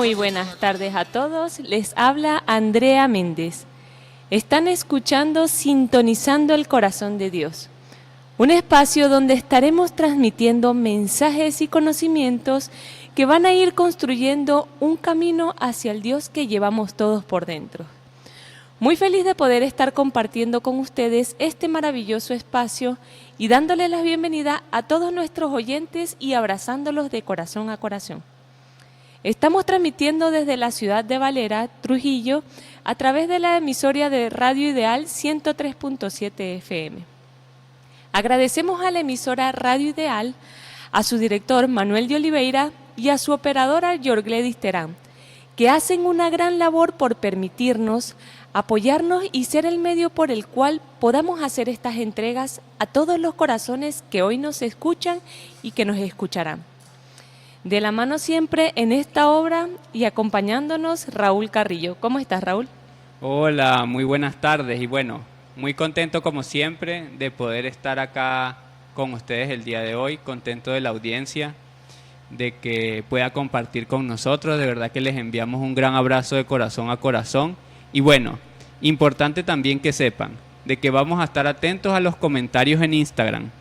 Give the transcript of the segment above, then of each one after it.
Muy buenas tardes a todos. Les habla Andrea Méndez. Están escuchando Sintonizando el Corazón de Dios, un espacio donde estaremos transmitiendo mensajes y conocimientos que van a ir construyendo un camino hacia el Dios que llevamos todos por dentro. Muy feliz de poder estar compartiendo con ustedes este maravilloso espacio y dándoles la bienvenida a todos nuestros oyentes y abrazándolos de corazón a corazón. Estamos transmitiendo desde la ciudad de Valera, Trujillo, a través de la emisora de Radio Ideal 103.7 FM. Agradecemos a la emisora Radio Ideal, a su director Manuel de Oliveira y a su operadora Yorgledis Terán, que hacen una gran labor por permitirnos apoyarnos y ser el medio por el cual podamos hacer estas entregas a todos los corazones que hoy nos escuchan y que nos escucharán. De la mano siempre en esta obra y acompañándonos Raúl Carrillo. ¿Cómo estás, Raúl? Hola, muy buenas tardes y bueno, muy contento como siempre de poder estar acá con ustedes el día de hoy, contento de la audiencia, de que pueda compartir con nosotros, de verdad que les enviamos un gran abrazo de corazón a corazón y bueno, importante también que sepan de que vamos a estar atentos a los comentarios en Instagram,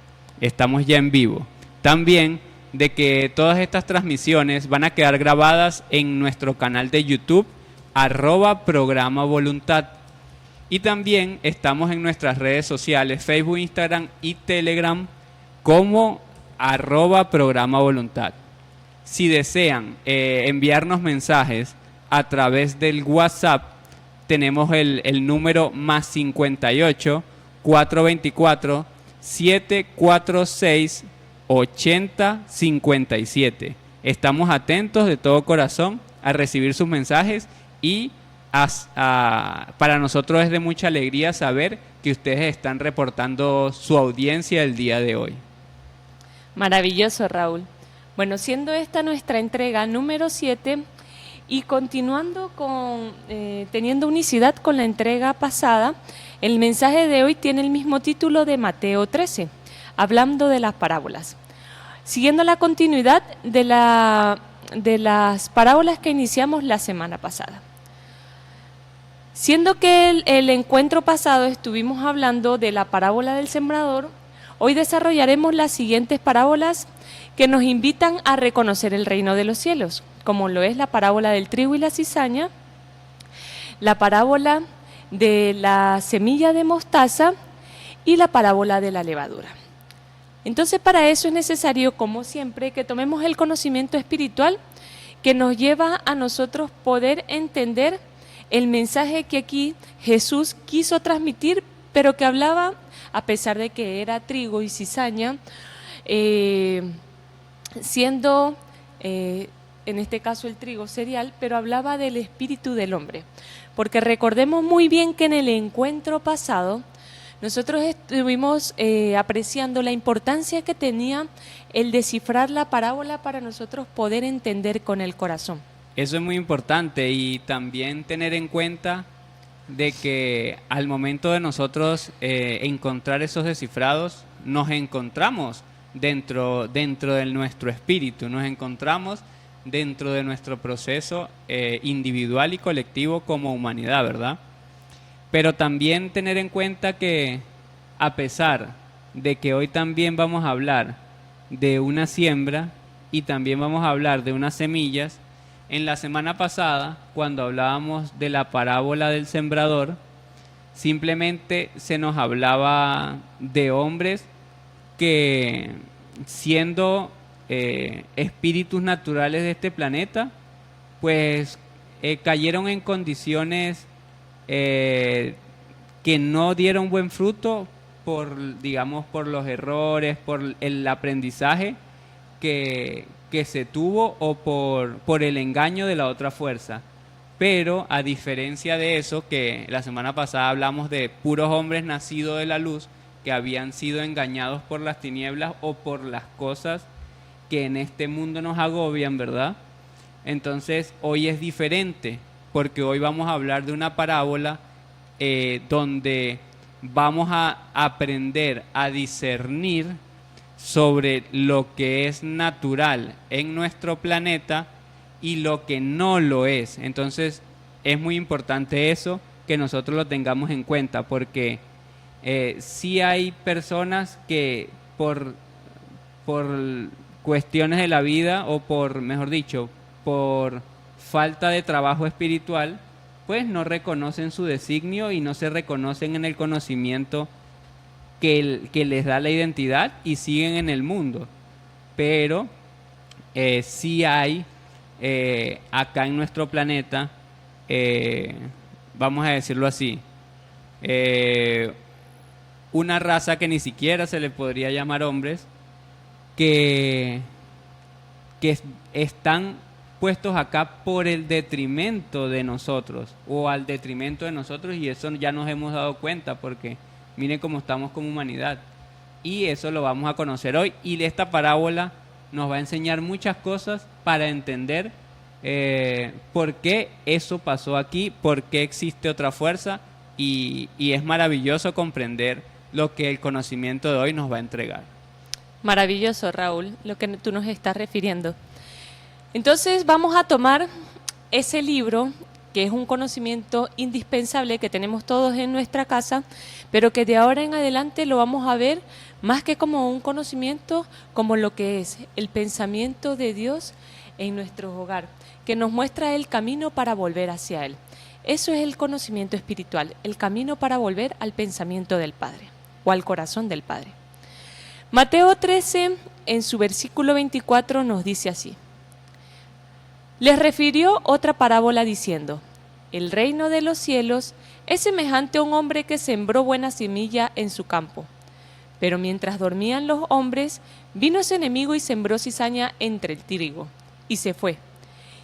estamos ya en vivo, también de que todas estas transmisiones van a quedar grabadas en nuestro canal de YouTube, @Programa Voluntad. Y también estamos en nuestras redes sociales, Facebook, Instagram y Telegram, como @Programa Voluntad. Si desean enviarnos mensajes a través del WhatsApp, tenemos el número +58 424 746 8057. Estamos atentos de todo corazón a recibir sus mensajes y para nosotros es de mucha alegría saber que ustedes están reportando su audiencia el día de hoy. Maravilloso, Raúl. Bueno, siendo esta nuestra entrega número 7 y continuando con teniendo unicidad con la entrega pasada, el mensaje de hoy tiene el mismo título de Mateo 13, hablando de las parábolas. Siguiendo la continuidad de las parábolas que iniciamos la semana pasada. Siendo que el encuentro pasado estuvimos hablando de la parábola del sembrador, hoy desarrollaremos las siguientes parábolas que nos invitan a reconocer el reino de los cielos, como lo es la parábola del trigo y la cizaña, la parábola de la semilla de mostaza y la parábola de la levadura. Entonces, para eso es necesario, como siempre, que tomemos el conocimiento espiritual que nos lleva a nosotros poder entender el mensaje que aquí Jesús quiso transmitir, pero que hablaba, a pesar de que era trigo y cizaña, siendo, en este caso el trigo cereal, pero hablaba del espíritu del hombre. Porque recordemos muy bien que en el encuentro pasado, nosotros estuvimos apreciando la importancia que tenía el descifrar la parábola para nosotros poder entender con el corazón. Eso es muy importante y también tener en cuenta de que al momento de nosotros encontrar esos descifrados, nos encontramos dentro de nuestro espíritu, nos encontramos dentro de nuestro proceso individual y colectivo como humanidad, ¿verdad? Pero también tener en cuenta que a pesar de que hoy también vamos a hablar de una siembra y también vamos a hablar de unas semillas, en la semana pasada, cuando hablábamos de la parábola del sembrador, simplemente se nos hablaba de hombres que, siendo espíritus naturales de este planeta, pues cayeron en condiciones que no dieron buen fruto por los errores, por el aprendizaje que se tuvo o por el engaño de la otra fuerza. Pero a diferencia de eso, que la semana pasada hablamos de puros hombres nacidos de la luz que habían sido engañados por las tinieblas o por las cosas que en este mundo nos agobian, ¿verdad? Entonces hoy es diferente, porque hoy vamos a hablar de una parábola donde vamos a aprender a discernir sobre lo que es natural en nuestro planeta y lo que no lo es. Entonces es muy importante eso, que nosotros lo tengamos en cuenta, porque sí hay personas que por cuestiones de la vida o mejor dicho, por falta de trabajo espiritual, pues no reconocen su designio y no se reconocen en el conocimiento que les da la identidad y siguen en el mundo. Pero sí hay acá en nuestro planeta, vamos a decirlo así, una raza que ni siquiera se le podría llamar hombres, que, están puestos acá por el detrimento de nosotros o al detrimento de nosotros, y eso ya nos hemos dado cuenta porque miren cómo estamos como humanidad, y eso lo vamos a conocer hoy, y esta parábola nos va a enseñar muchas cosas para entender por qué eso pasó aquí, por qué existe otra fuerza, y es maravilloso comprender lo que el conocimiento de hoy nos va a entregar. Maravilloso, Raúl, lo que tú nos estás refiriendo. Entonces vamos a tomar ese libro, que es un conocimiento indispensable que tenemos todos en nuestra casa, pero que de ahora en adelante lo vamos a ver más que como un conocimiento, como lo que es el pensamiento de Dios en nuestro hogar, que nos muestra el camino para volver hacia Él. Eso es el conocimiento espiritual, el camino para volver al pensamiento del Padre o al corazón del Padre. Mateo 13, en su versículo 24, nos dice así: les refirió otra parábola diciendo: el reino de los cielos es semejante a un hombre que sembró buena semilla en su campo. Pero mientras dormían los hombres, vino ese enemigo y sembró cizaña entre el trigo, y se fue.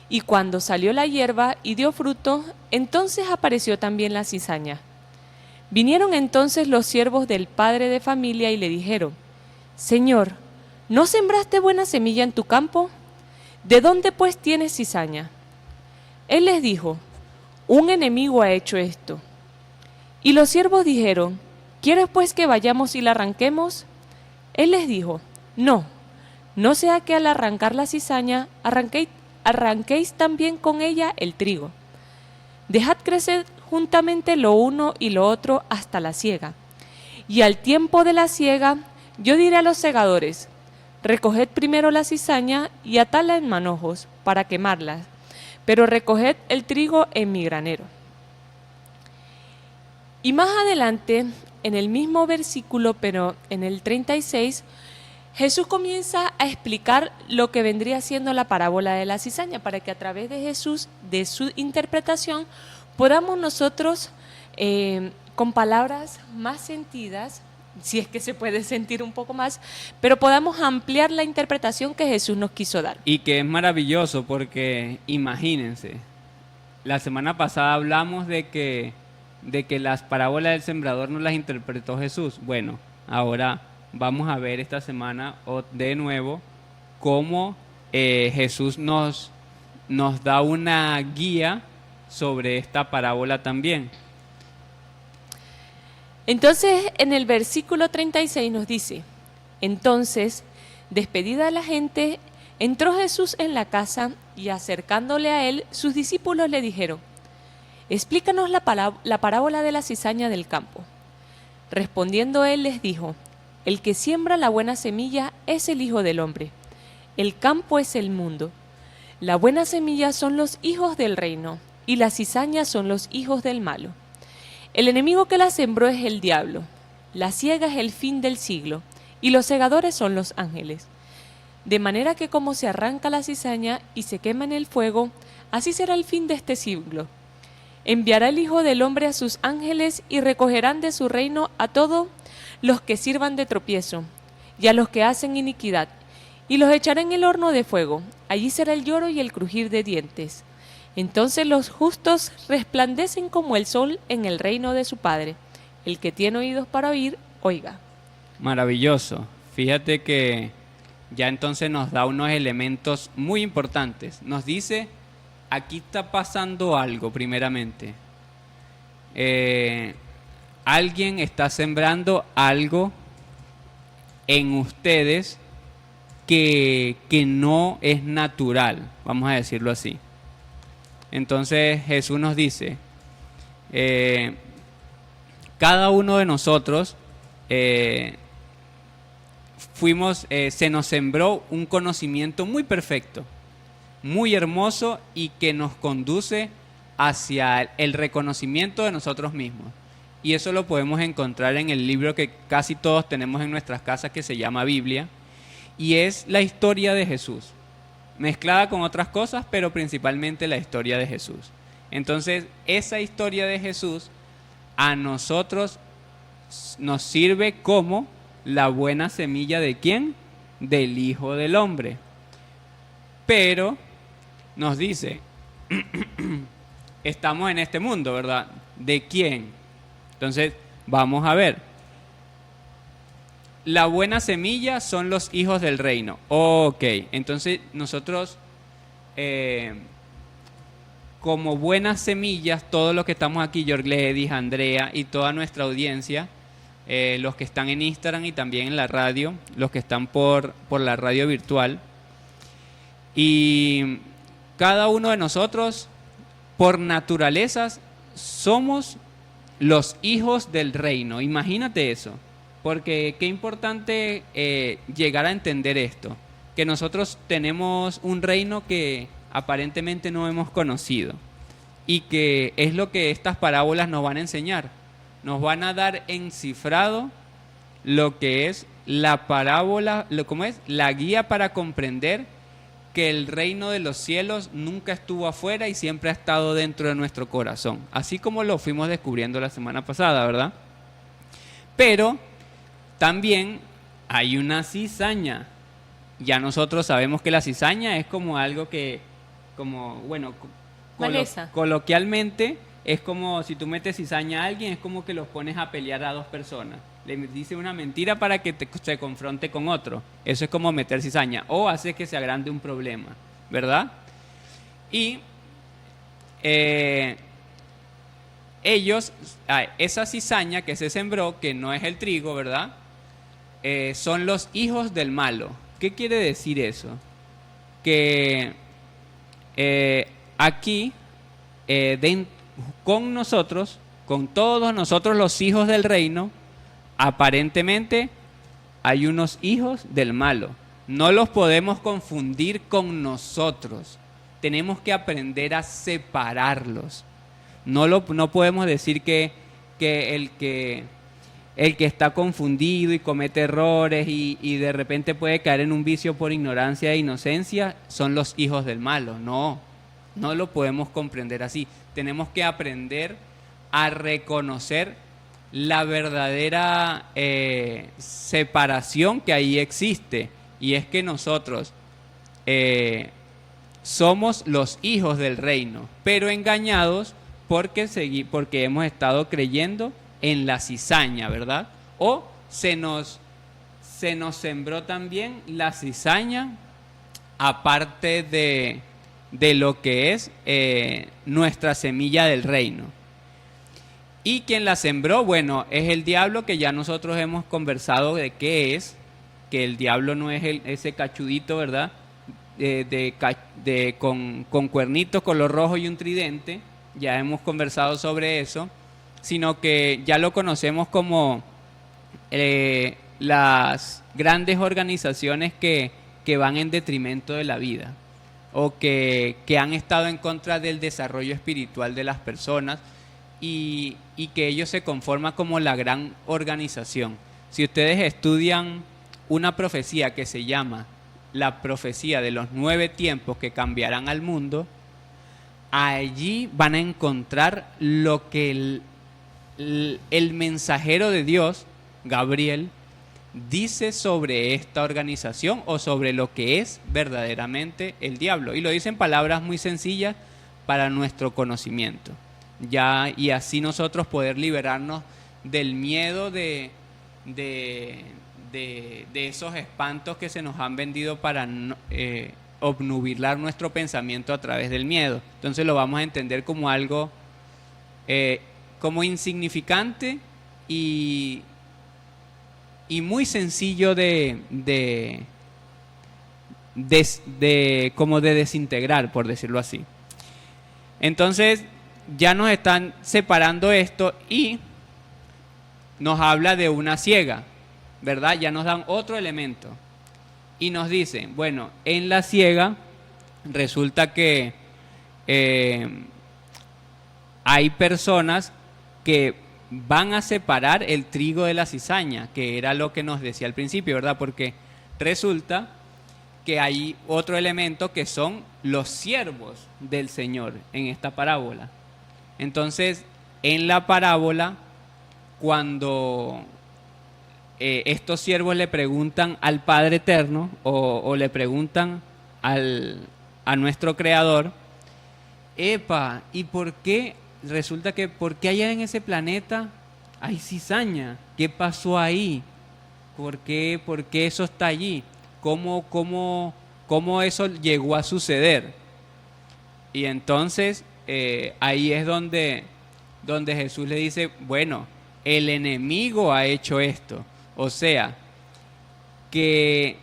Y cuando salió la hierba y dio fruto, entonces apareció también la cizaña. Vinieron entonces los siervos del padre de familia y le dijeron: Señor, ¿no sembraste buena semilla en tu campo? ¿De dónde pues tienes cizaña? Él les dijo: un enemigo ha hecho esto. Y los siervos dijeron: ¿quieres pues que vayamos y la arranquemos? Él les dijo: no, no sea que al arrancar la cizaña arranquéis también con ella el trigo. Dejad crecer juntamente lo uno y lo otro hasta la siega. Y al tiempo de la siega, yo diré a los segadores: recoged primero la cizaña y atadla en manojos para quemarla, pero recoged el trigo en mi granero. Y más adelante, en el mismo versículo, pero en el 36, Jesús comienza a explicar lo que vendría siendo la parábola de la cizaña, para que a través de Jesús, de su interpretación, podamos nosotros, con palabras más sentidas, si es que se puede sentir un poco más, pero podamos ampliar la interpretación que Jesús nos quiso dar. Y que es maravilloso porque, imagínense, la semana pasada hablamos de que las parábolas del sembrador no las interpretó Jesús. Bueno, ahora vamos a ver esta semana de nuevo cómo Jesús nos da una guía sobre esta parábola también. Entonces, en el versículo 36 nos dice: entonces, despedida la gente, entró Jesús en la casa y acercándole a él, sus discípulos le dijeron: explícanos la parábola de la cizaña del campo. Respondiendo él les dijo: el que siembra la buena semilla es el Hijo del Hombre. El campo es el mundo. La buena semilla son los hijos del reino, y la cizaña son los hijos del malo. El enemigo que la sembró es el diablo. La siega es el fin del siglo, y los segadores son los ángeles. De manera que como se arranca la cizaña y se quema en el fuego, así será el fin de este siglo. Enviará el Hijo del Hombre a sus ángeles y recogerán de su reino a todos los que sirvan de tropiezo y a los que hacen iniquidad, y los echará en el horno de fuego. Allí será el lloro y el crujir de dientes. Entonces los justos resplandecen como el sol en el reino de su Padre. El que tiene oídos para oír, oiga. Maravilloso. Fíjate que ya entonces nos da unos elementos muy importantes. Nos dice: aquí está pasando algo primeramente. Alguien está sembrando algo en ustedes que no es natural, vamos a decirlo así. Entonces Jesús nos dice, cada uno de nosotros se nos sembró un conocimiento muy perfecto, muy hermoso y que nos conduce hacia el reconocimiento de nosotros mismos. Y eso lo podemos encontrar en el libro que casi todos tenemos en nuestras casas, que se llama Biblia, y es la historia de Jesús, mezclada con otras cosas, pero principalmente la historia de Jesús. Entonces, esa historia de Jesús a nosotros nos sirve como la buena semilla ¿de quién? Del Hijo del Hombre. Pero nos dice, estamos en este mundo, ¿verdad? ¿De quién? Entonces, vamos a ver. La buena semilla son los hijos del reino. Ok, entonces nosotros, como buenas semillas, todos los que estamos aquí, Yorgledis, Andrea y toda nuestra audiencia, los que están en Instagram y también en la radio, los que están por la radio virtual, y cada uno de nosotros, por naturaleza, somos los hijos del reino. Imagínate eso, porque qué importante llegar a entender esto, que nosotros tenemos un reino que aparentemente no hemos conocido y que es lo que estas parábolas nos van a enseñar. Nos van a dar encifrado lo que es la parábola, ¿cómo es? La guía para comprender que el reino de los cielos nunca estuvo afuera y siempre ha estado dentro de nuestro corazón, así como lo fuimos descubriendo la semana pasada, ¿verdad? Pero también hay una cizaña. Ya nosotros sabemos que la cizaña es como algo que, como, bueno, coloquialmente es como si tú metes cizaña a alguien, es como que los pones a pelear a dos personas. Le dice una mentira para que se confronte con otro. Eso es como meter cizaña. O hace que se agrande un problema, ¿verdad? Y esa cizaña que se sembró, que no es el trigo, ¿verdad? Son los hijos del malo. ¿Qué quiere decir eso? Que aquí, con nosotros, con todos nosotros los hijos del reino, aparentemente hay unos hijos del malo. No los podemos confundir con nosotros. Tenemos que aprender a separarlos. No podemos decir que el que está confundido y comete errores y de repente puede caer en un vicio por ignorancia e inocencia son los hijos del malo. No lo podemos comprender así. Tenemos que aprender a reconocer la verdadera separación que ahí existe, y es que nosotros somos los hijos del reino, pero engañados porque hemos estado creyendo en la cizaña, ¿verdad? O se nos sembró también la cizaña aparte de lo que es nuestra semilla del reino. Y quien la sembró, bueno, es el diablo, que ya nosotros hemos conversado de qué es, que el diablo no es ese cachudito, ¿verdad? Con cuernitos, color rojo y un tridente, ya hemos conversado sobre eso, sino que ya lo conocemos como las grandes organizaciones que van en detrimento de la vida, o que han estado en contra del desarrollo espiritual de las personas, y que ellos se conforman como la gran organización. Si ustedes estudian una profecía que se llama la profecía de los 9 tiempos que cambiarán al mundo, allí van a encontrar lo que el mensajero de Dios, Gabriel, dice sobre esta organización o sobre lo que es verdaderamente el diablo. Y lo dice en palabras muy sencillas para nuestro conocimiento. Y así nosotros poder liberarnos del miedo de esos espantos que se nos han vendido para obnubilar nuestro pensamiento a través del miedo. Entonces lo vamos a entender como algo como insignificante y muy sencillo de como de desintegrar, por decirlo así. Entonces ya nos están separando esto y nos habla de una siega, ¿verdad? Ya nos dan otro elemento y nos dicen, bueno, en la siega resulta que hay personas que van a separar el trigo de la cizaña, que era lo que nos decía al principio, ¿verdad? Porque resulta que hay otro elemento que son los siervos del Señor en esta parábola. Entonces, en la parábola, cuando estos siervos le preguntan al Padre Eterno o le preguntan a nuestro Creador, epa, ¿y por qué? Resulta que, ¿por qué allá en ese planeta hay cizaña? ¿Qué pasó ahí? ¿Por qué eso está allí? ¿Cómo eso llegó a suceder? Y entonces ahí es donde Jesús le dice, bueno, el enemigo ha hecho esto. O sea, que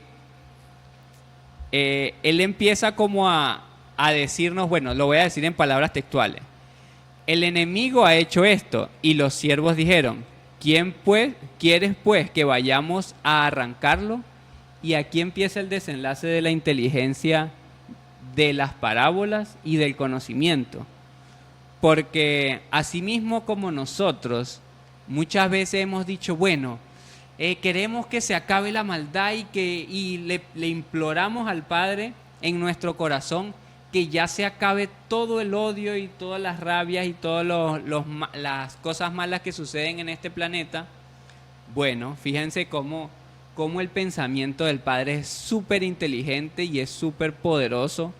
él empieza como a decirnos, bueno, lo voy a decir en palabras textuales. El enemigo ha hecho esto y los siervos dijeron, ¿quién pues quieres pues que vayamos a arrancarlo? Y aquí empieza el desenlace de la inteligencia de las parábolas y del conocimiento. Porque asimismo como nosotros, muchas veces hemos dicho, bueno, queremos que se acabe la maldad y le imploramos al Padre en nuestro corazón que ya se acabe todo el odio y todas las rabias y todas las cosas malas que suceden en este planeta. Bueno, fíjense cómo el pensamiento del Padre es súper inteligente y es súper poderoso,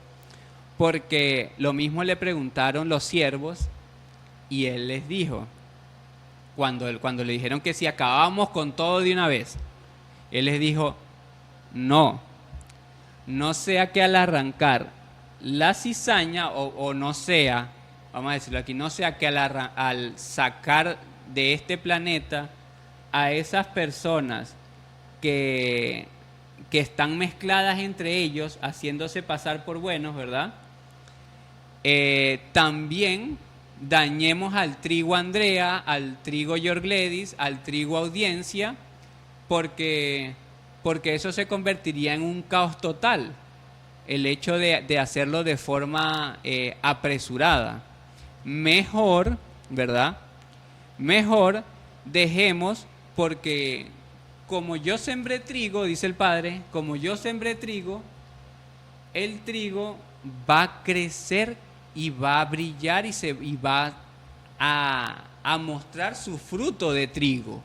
porque lo mismo le preguntaron los siervos y él les dijo, cuando le dijeron que si acabábamos con todo de una vez, él les dijo, no sea que al arrancar la cizaña o no sea, vamos a decirlo aquí, no sea que al sacar de este planeta a esas personas que están mezcladas entre ellos, haciéndose pasar por buenos, ¿verdad? También dañemos al trigo Andrea, al trigo Yorgledis, al trigo Audiencia, porque eso se convertiría en un caos total, el hecho de hacerlo de forma apresurada. Mejor, ¿verdad? Mejor dejemos, porque como yo sembré trigo, dice el Padre, como yo sembré trigo, el trigo va a crecer y va a brillar y va a mostrar su fruto de trigo.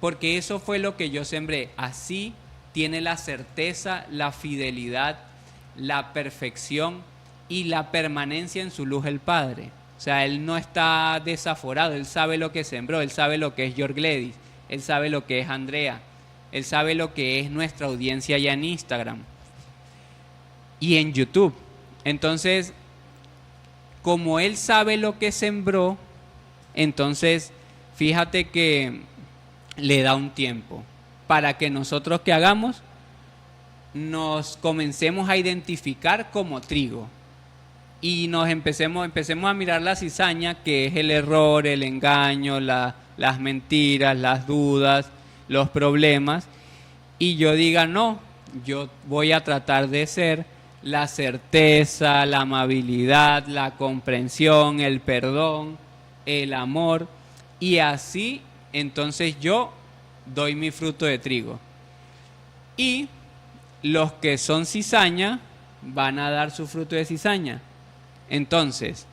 Porque eso fue lo que yo sembré. Así tiene la certeza, la fidelidad, la perfección y la permanencia en su luz el Padre. O sea, Él no está desaforado, Él sabe lo que sembró, Él sabe lo que es Yorgledis, Él sabe lo que es Andrea, Él sabe lo que es nuestra audiencia ya en Instagram y en YouTube. Entonces, como Él sabe lo que sembró, entonces fíjate que le da un tiempo para que nosotros que hagamos nos comencemos a identificar como trigo y nos empecemos a mirar la cizaña, que es el error, el engaño, las mentiras, las dudas, los problemas, y yo diga, no, yo voy a tratar de ser la certeza, la amabilidad, la comprensión, el perdón, el amor, y así entonces yo doy mi fruto de trigo. Y los que son cizaña van a dar su fruto de cizaña. Entonces,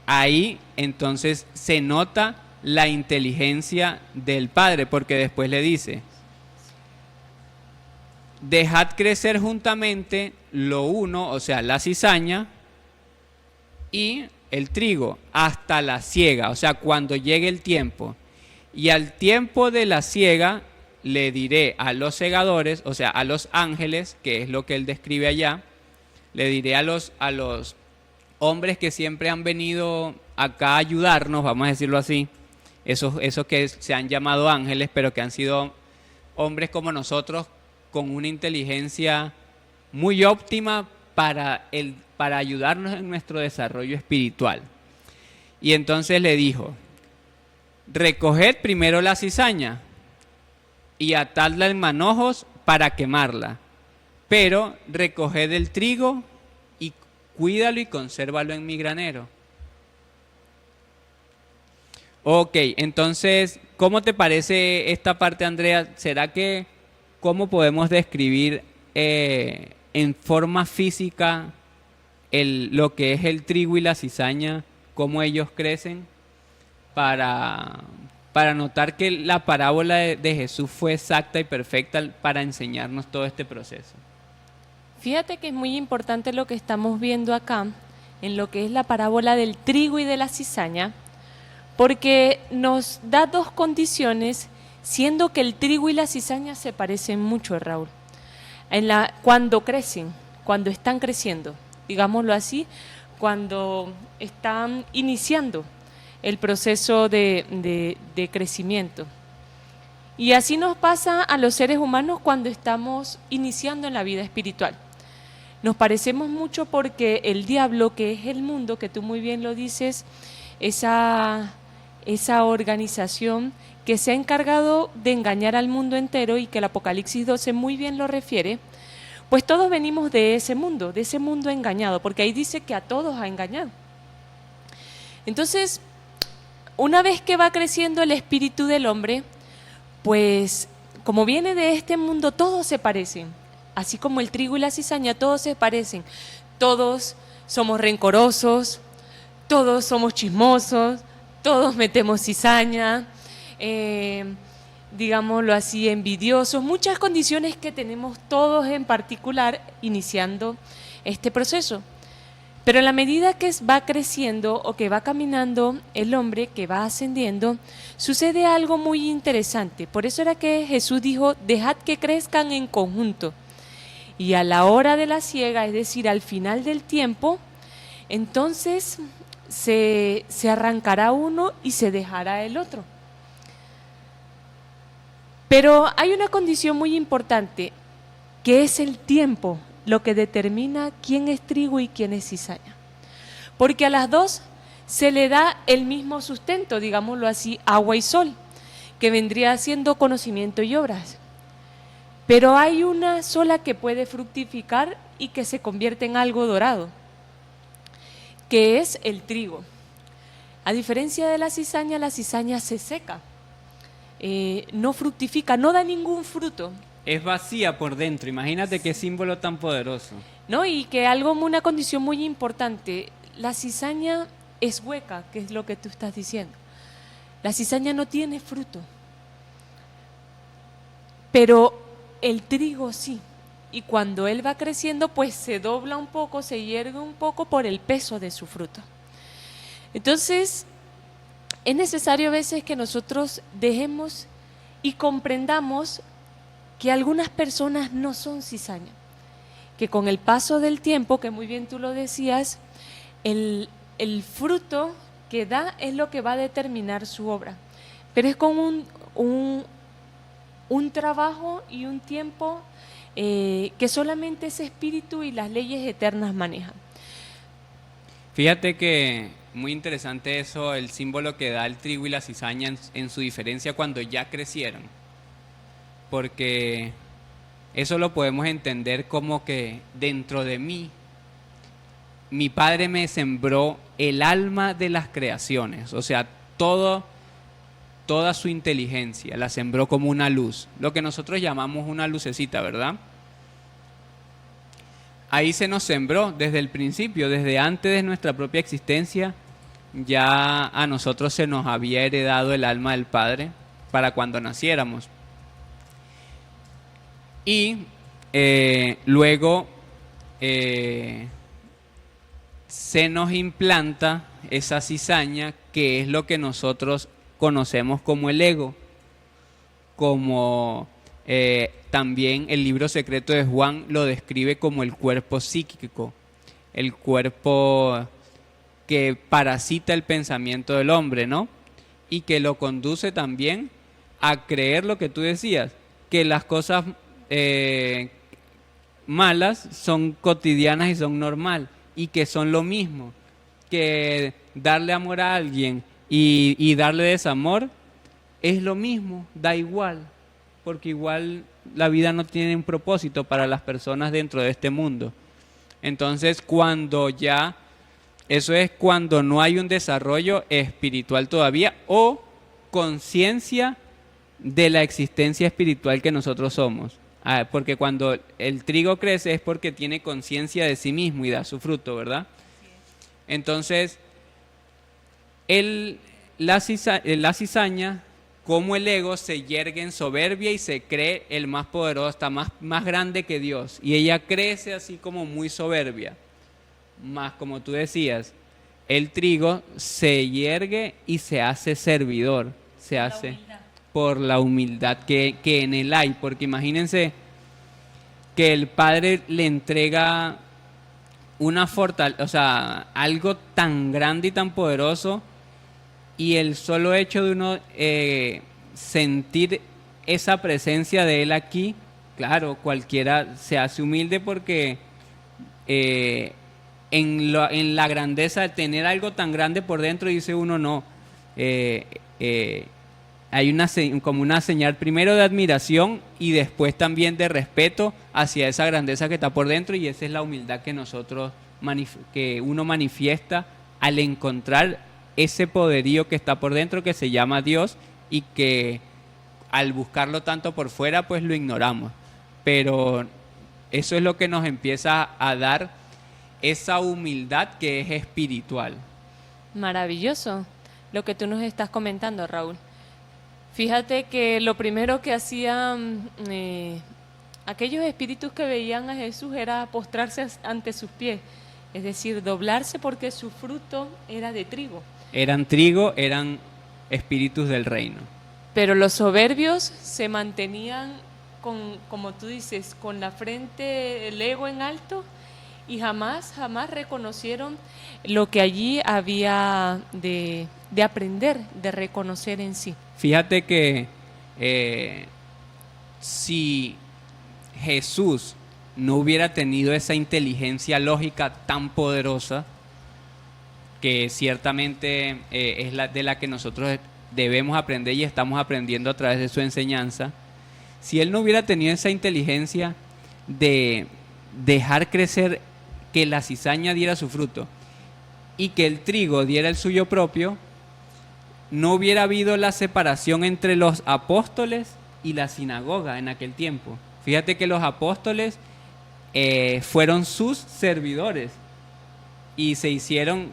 ahí entonces se nota la inteligencia del Padre, porque después le dice, dejad crecer juntamente lo uno, o sea, la cizaña y el trigo, hasta la siega, o sea, cuando llegue el tiempo. Y al tiempo de la siega le diré a los segadores, o sea, a los ángeles, que es lo que él describe allá, le diré a los hombres que siempre han venido acá a ayudarnos, vamos a decirlo así, esos que se han llamado ángeles, pero que han sido hombres como nosotros, con una inteligencia muy óptima para ayudarnos en nuestro desarrollo espiritual. Y entonces le dijo, recoged primero la cizaña y atadla en manojos para quemarla, pero recoged el trigo y cuídalo y consérvalo en mi granero. Ok, entonces, ¿cómo te parece esta parte, Andrea? ¿Será que cómo podemos describir en forma física lo que es el trigo y la cizaña, cómo ellos crecen, para notar que la parábola de Jesús fue exacta y perfecta para enseñarnos todo este proceso? Fíjate que es muy importante lo que estamos viendo acá, en lo que es la parábola del trigo y de la cizaña, porque nos da dos condiciones, siendo que el trigo y la cizaña se parecen mucho, Raúl. Cuando crecen, cuando están creciendo, digámoslo así, cuando están iniciando el proceso de crecimiento. Y así nos pasa a los seres humanos cuando estamos iniciando en la vida espiritual. Nos parecemos mucho porque el diablo, que es el mundo, que tú muy bien lo dices, esa organización que se ha encargado de engañar al mundo entero y que el Apocalipsis 12 muy bien lo refiere, pues todos venimos de ese mundo engañado, porque ahí dice que a todos ha engañado. Entonces, una vez que va creciendo el espíritu del hombre, pues como viene de este mundo, todos se parecen, así como el trigo y la cizaña, todos se parecen, todos somos rencorosos, todos somos chismosos, todos metemos cizaña, digámoslo así, envidiosos, muchas condiciones que tenemos todos en particular iniciando este proceso. Pero en la medida que va creciendo o que va caminando el hombre, que va ascendiendo, sucede algo muy interesante. Por eso era que Jesús dijo, dejad que crezcan en conjunto. Y a la hora de la siega, es decir, al final del tiempo, entonces se arrancará uno y se dejará el otro. Pero hay una condición muy importante, que es el tiempo, lo que determina quién es trigo y quién es cizaña. Porque a las dos se le da el mismo sustento, digámoslo así, agua y sol, que vendría siendo conocimiento y obras. Pero hay una sola que puede fructificar y que se convierte en algo dorado, que es el trigo. A diferencia de la cizaña se seca, no fructifica, no da ningún fruto. Es vacía por dentro, imagínate qué símbolo tan poderoso. No, y que una condición muy importante, la cizaña es hueca, que es lo que tú estás diciendo. La cizaña no tiene fruto, pero el trigo sí. Y cuando él va creciendo, pues se dobla un poco, se hiergue un poco por el peso de su fruto. Entonces, es necesario a veces que nosotros dejemos y comprendamos que algunas personas no son cizaña, que con el paso del tiempo, que muy bien tú lo decías, el fruto que da es lo que va a determinar su obra, pero es con un trabajo y un tiempo que solamente ese espíritu y las leyes eternas manejan. Fíjate que muy interesante eso, el símbolo que da el trigo y la cizaña en su diferencia cuando ya crecieron. Porque eso lo podemos entender como que dentro de mí, mi Padre me sembró el alma de las creaciones, o sea, toda su inteligencia la sembró como una luz, lo que nosotros llamamos una lucecita, ¿verdad? Ahí se nos sembró desde el principio, desde antes de nuestra propia existencia, ya a nosotros se nos había heredado el alma del Padre para cuando naciéramos. Y luego se nos implanta esa cizaña, que es lo que nosotros conocemos como el ego, como también el libro secreto de Juan lo describe como el cuerpo psíquico, el cuerpo que parasita el pensamiento del hombre, ¿no? Y que lo conduce también a creer lo que tú decías, que las cosas malas son cotidianas y son normal, y que son lo mismo, que darle amor a alguien y darle desamor es lo mismo, da igual, porque igual la vida no tiene un propósito para las personas dentro de este mundo. Entonces, eso es cuando no hay un desarrollo espiritual todavía o conciencia de la existencia espiritual que nosotros somos. Porque cuando el trigo crece es porque tiene conciencia de sí mismo y da su fruto, ¿verdad? Entonces, la cizaña, como el ego, se yergue en soberbia y se cree el más poderoso, está más grande que Dios. Y ella crece así como muy soberbia. Más como tú decías, el trigo se yergue y se hace servidor, se hace por la humildad que en él hay. Porque imagínense que el Padre le entrega una fortaleza, o sea, algo tan grande y tan poderoso, y el solo hecho de uno sentir esa presencia de Él aquí, claro, cualquiera se hace humilde porque en la grandeza de tener algo tan grande por dentro, dice uno, no, hay como una señal primero de admiración y después también de respeto hacia esa grandeza que está por dentro, y esa es la humildad que que uno manifiesta al encontrar ese poderío que está por dentro, que se llama Dios, y que al buscarlo tanto por fuera pues lo ignoramos. Pero eso es lo que nos empieza a dar esa humildad que es espiritual. Maravilloso lo que tú nos estás comentando, Raúl. Fíjate que lo primero que hacían aquellos espíritus que veían a Jesús era postrarse ante sus pies, es decir, doblarse, porque su fruto era de trigo. Eran trigo, eran espíritus del reino. Pero los soberbios se mantenían como tú dices, con la frente, el ego en alto, y jamás reconocieron lo que allí había de aprender, de reconocer en sí. Fíjate que si Jesús no hubiera tenido esa inteligencia lógica tan poderosa, que ciertamente es de la que nosotros debemos aprender y estamos aprendiendo a través de su enseñanza, si él no hubiera tenido esa inteligencia de dejar crecer, que la cizaña diera su fruto y que el trigo diera el suyo propio, no hubiera habido la separación entre los apóstoles y la sinagoga en aquel tiempo. Fíjate que los apóstoles fueron sus servidores y se hicieron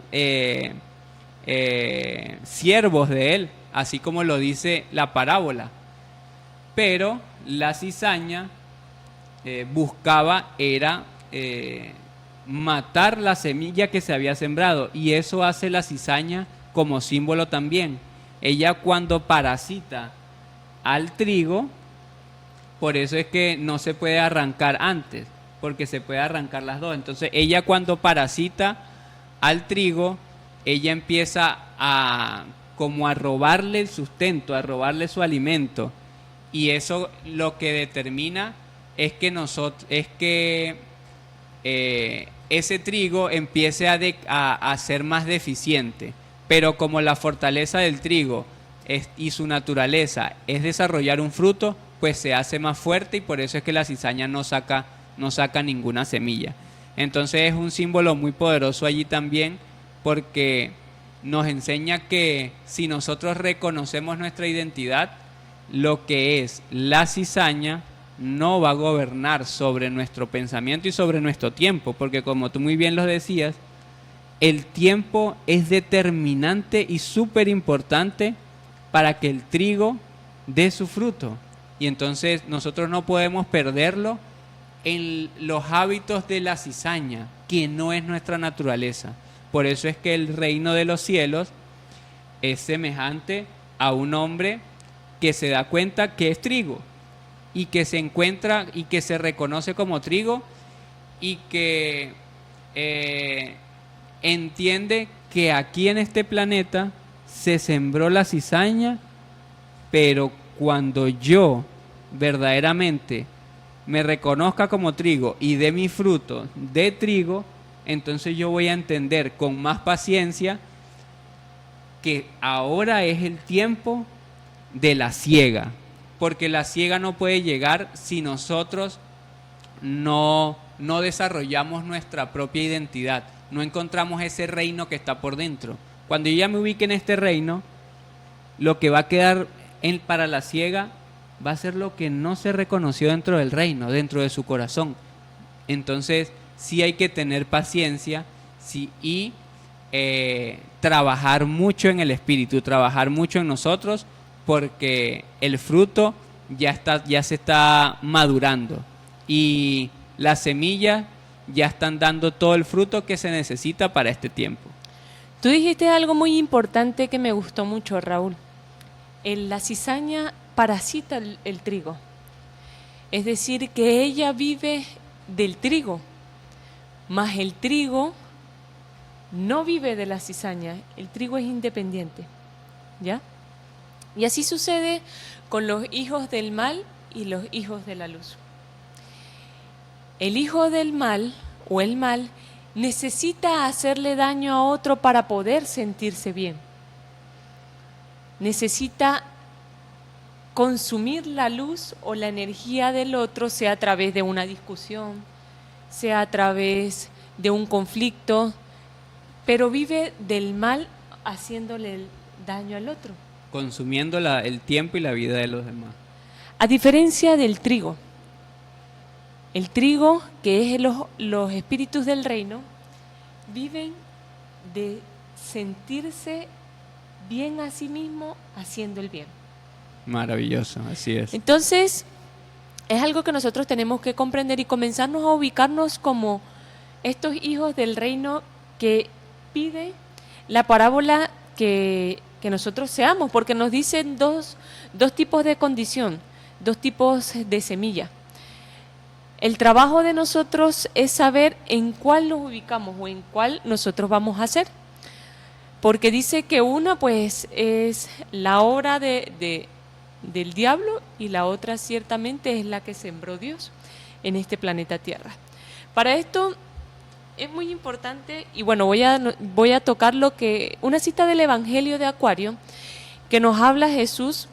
siervos de él, así como lo dice la parábola. Pero la cizaña buscaba era matar la semilla que se había sembrado, y eso hace la cizaña como símbolo también. Ella, cuando parasita al trigo, por eso es que no se puede arrancar antes, porque se puede arrancar las dos. Entonces ella, cuando parasita al trigo, ella empieza como a robarle el sustento, a robarle su alimento, y eso lo que determina es que ese trigo empiece a ser más deficiente. Pero como la fortaleza del trigo y su naturaleza es desarrollar un fruto, pues se hace más fuerte, y por eso es que la cizaña no saca ninguna semilla. Entonces es un símbolo muy poderoso allí también, porque nos enseña que si nosotros reconocemos nuestra identidad, lo que es la cizaña no va a gobernar sobre nuestro pensamiento y sobre nuestro tiempo, porque como tú muy bien lo decías, el tiempo es determinante y súper importante para que el trigo dé su fruto. Y entonces nosotros no podemos perderlo en los hábitos de la cizaña, que no es nuestra naturaleza. Por eso es que el reino de los cielos es semejante a un hombre que se da cuenta que es trigo, y que se encuentra y que se reconoce como trigo, y que entiende que aquí en este planeta se sembró la cizaña, pero cuando yo verdaderamente me reconozca como trigo y dé mi fruto de trigo, entonces yo voy a entender con más paciencia que ahora es el tiempo de la siega, porque la siega no puede llegar si nosotros no desarrollamos nuestra propia identidad, no encontramos ese reino que está por dentro. Cuando yo ya me ubique en este reino, lo que va a quedar para la siega va a ser lo que no se reconoció dentro del reino, dentro de su corazón. Entonces sí hay que tener paciencia y trabajar mucho en el espíritu, trabajar mucho en nosotros, porque el fruto ya se está madurando y las semillas ya están dando todo el fruto que se necesita para este tiempo. Tú dijiste algo muy importante que me gustó mucho, Raúl. La cizaña parasita el trigo. Es decir, que ella vive del trigo, mas el trigo no vive de la cizaña. El trigo es independiente, ¿ya? Y así sucede con los hijos del mal y los hijos de la luz. El hijo del mal o el mal necesita hacerle daño a otro para poder sentirse bien. Necesita consumir la luz o la energía del otro, sea a través de una discusión, sea a través de un conflicto, pero vive del mal haciéndole el daño al otro. Consumiendo el tiempo y la vida de los demás. A diferencia del trigo, el trigo, que es los espíritus del reino, viven de sentirse bien a sí mismo haciendo el bien. Maravilloso, así es. Entonces, es algo que nosotros tenemos que comprender y comenzarnos a ubicarnos como estos hijos del reino que pide la parábola que nosotros seamos, porque nos dicen dos tipos de condición, dos tipos de semilla. El trabajo de nosotros es saber en cuál nos ubicamos o en cuál nosotros vamos a hacer. Porque dice que una pues es la obra del diablo y la otra ciertamente es la que sembró Dios en este planeta Tierra. Para esto es muy importante, y bueno, voy a tocar una cita del Evangelio de Acuario que nos habla Jesús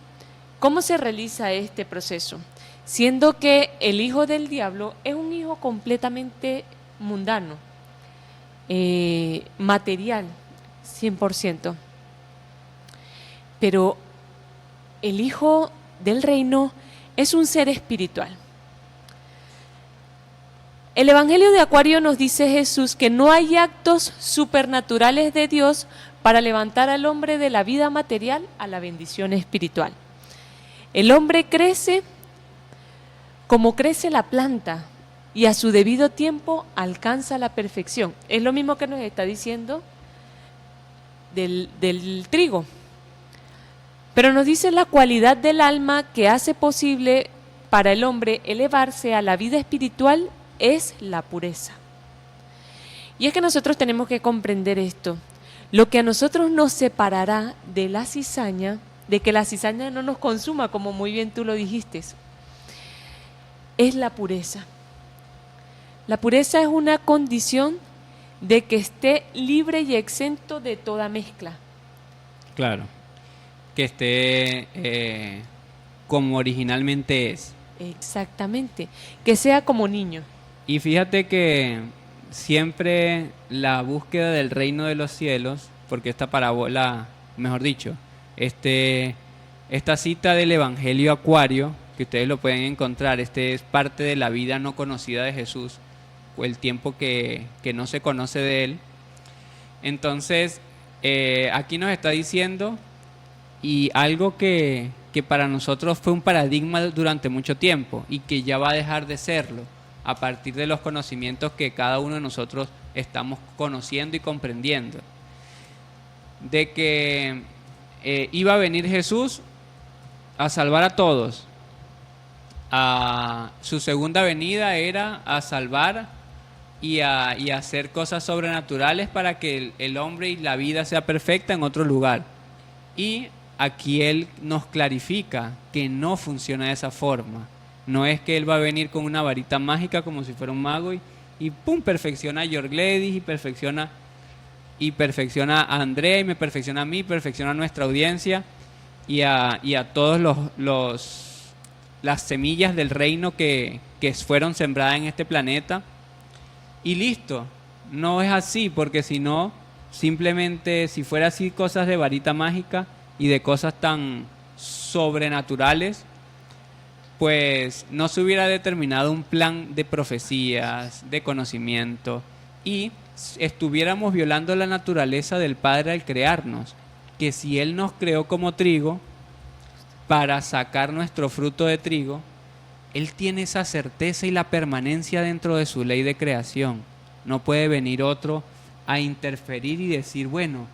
cómo se realiza este proceso, siendo que el hijo del diablo es un hijo completamente mundano, material, 100%. Pero el hijo del reino es un ser espiritual. El Evangelio de Acuario nos dice Jesús que no hay actos supernaturales de Dios para levantar al hombre de la vida material a la bendición espiritual. El hombre crece como crece la planta y a su debido tiempo alcanza la perfección. Es lo mismo que nos está diciendo del trigo. Pero nos dice la cualidad del alma que hace posible para el hombre elevarse a la vida espiritual es la pureza. Y es que nosotros tenemos que comprender esto. Lo que a nosotros nos separará de la cizaña, de que la cizaña no nos consuma, como muy bien tú lo dijiste, es la pureza. La pureza es una condición de que esté libre y exento de toda mezcla. Claro, que esté como originalmente es. Exactamente, que sea como niño. Y fíjate que siempre la búsqueda del reino de los cielos, porque esta parábola, mejor dicho, esta cita del Evangelio Acuario, que ustedes lo pueden encontrar, es parte de la vida no conocida de Jesús, o el tiempo que no se conoce de Él. Entonces, aquí nos está diciendo, y algo que para nosotros fue un paradigma durante mucho tiempo, y que ya va a dejar de serlo, a partir de los conocimientos que cada uno de nosotros estamos conociendo y comprendiendo, de que iba a venir Jesús a salvar a todos. Su segunda venida era a salvar y a hacer cosas sobrenaturales para que el hombre y la vida sea perfecta en otro lugar. Y aquí Él nos clarifica que no funciona de esa forma, No es que Él va a venir con una varita mágica como si fuera un mago y ¡pum! Perfecciona a George Gladys y perfecciona a Andrea y me perfecciona a mí, perfecciona a nuestra audiencia y a todos las semillas del reino que fueron sembradas en este planeta. Y listo, no es así, porque si no, simplemente si fuera así cosas de varita mágica y de cosas tan sobrenaturales, pues no se hubiera determinado un plan de profecías, de conocimiento, y estuviéramos violando la naturaleza del Padre al crearnos, que si Él nos creó como trigo, para sacar nuestro fruto de trigo, Él tiene esa certeza y la permanencia dentro de su ley de creación. No puede venir otro a interferir y decir, bueno,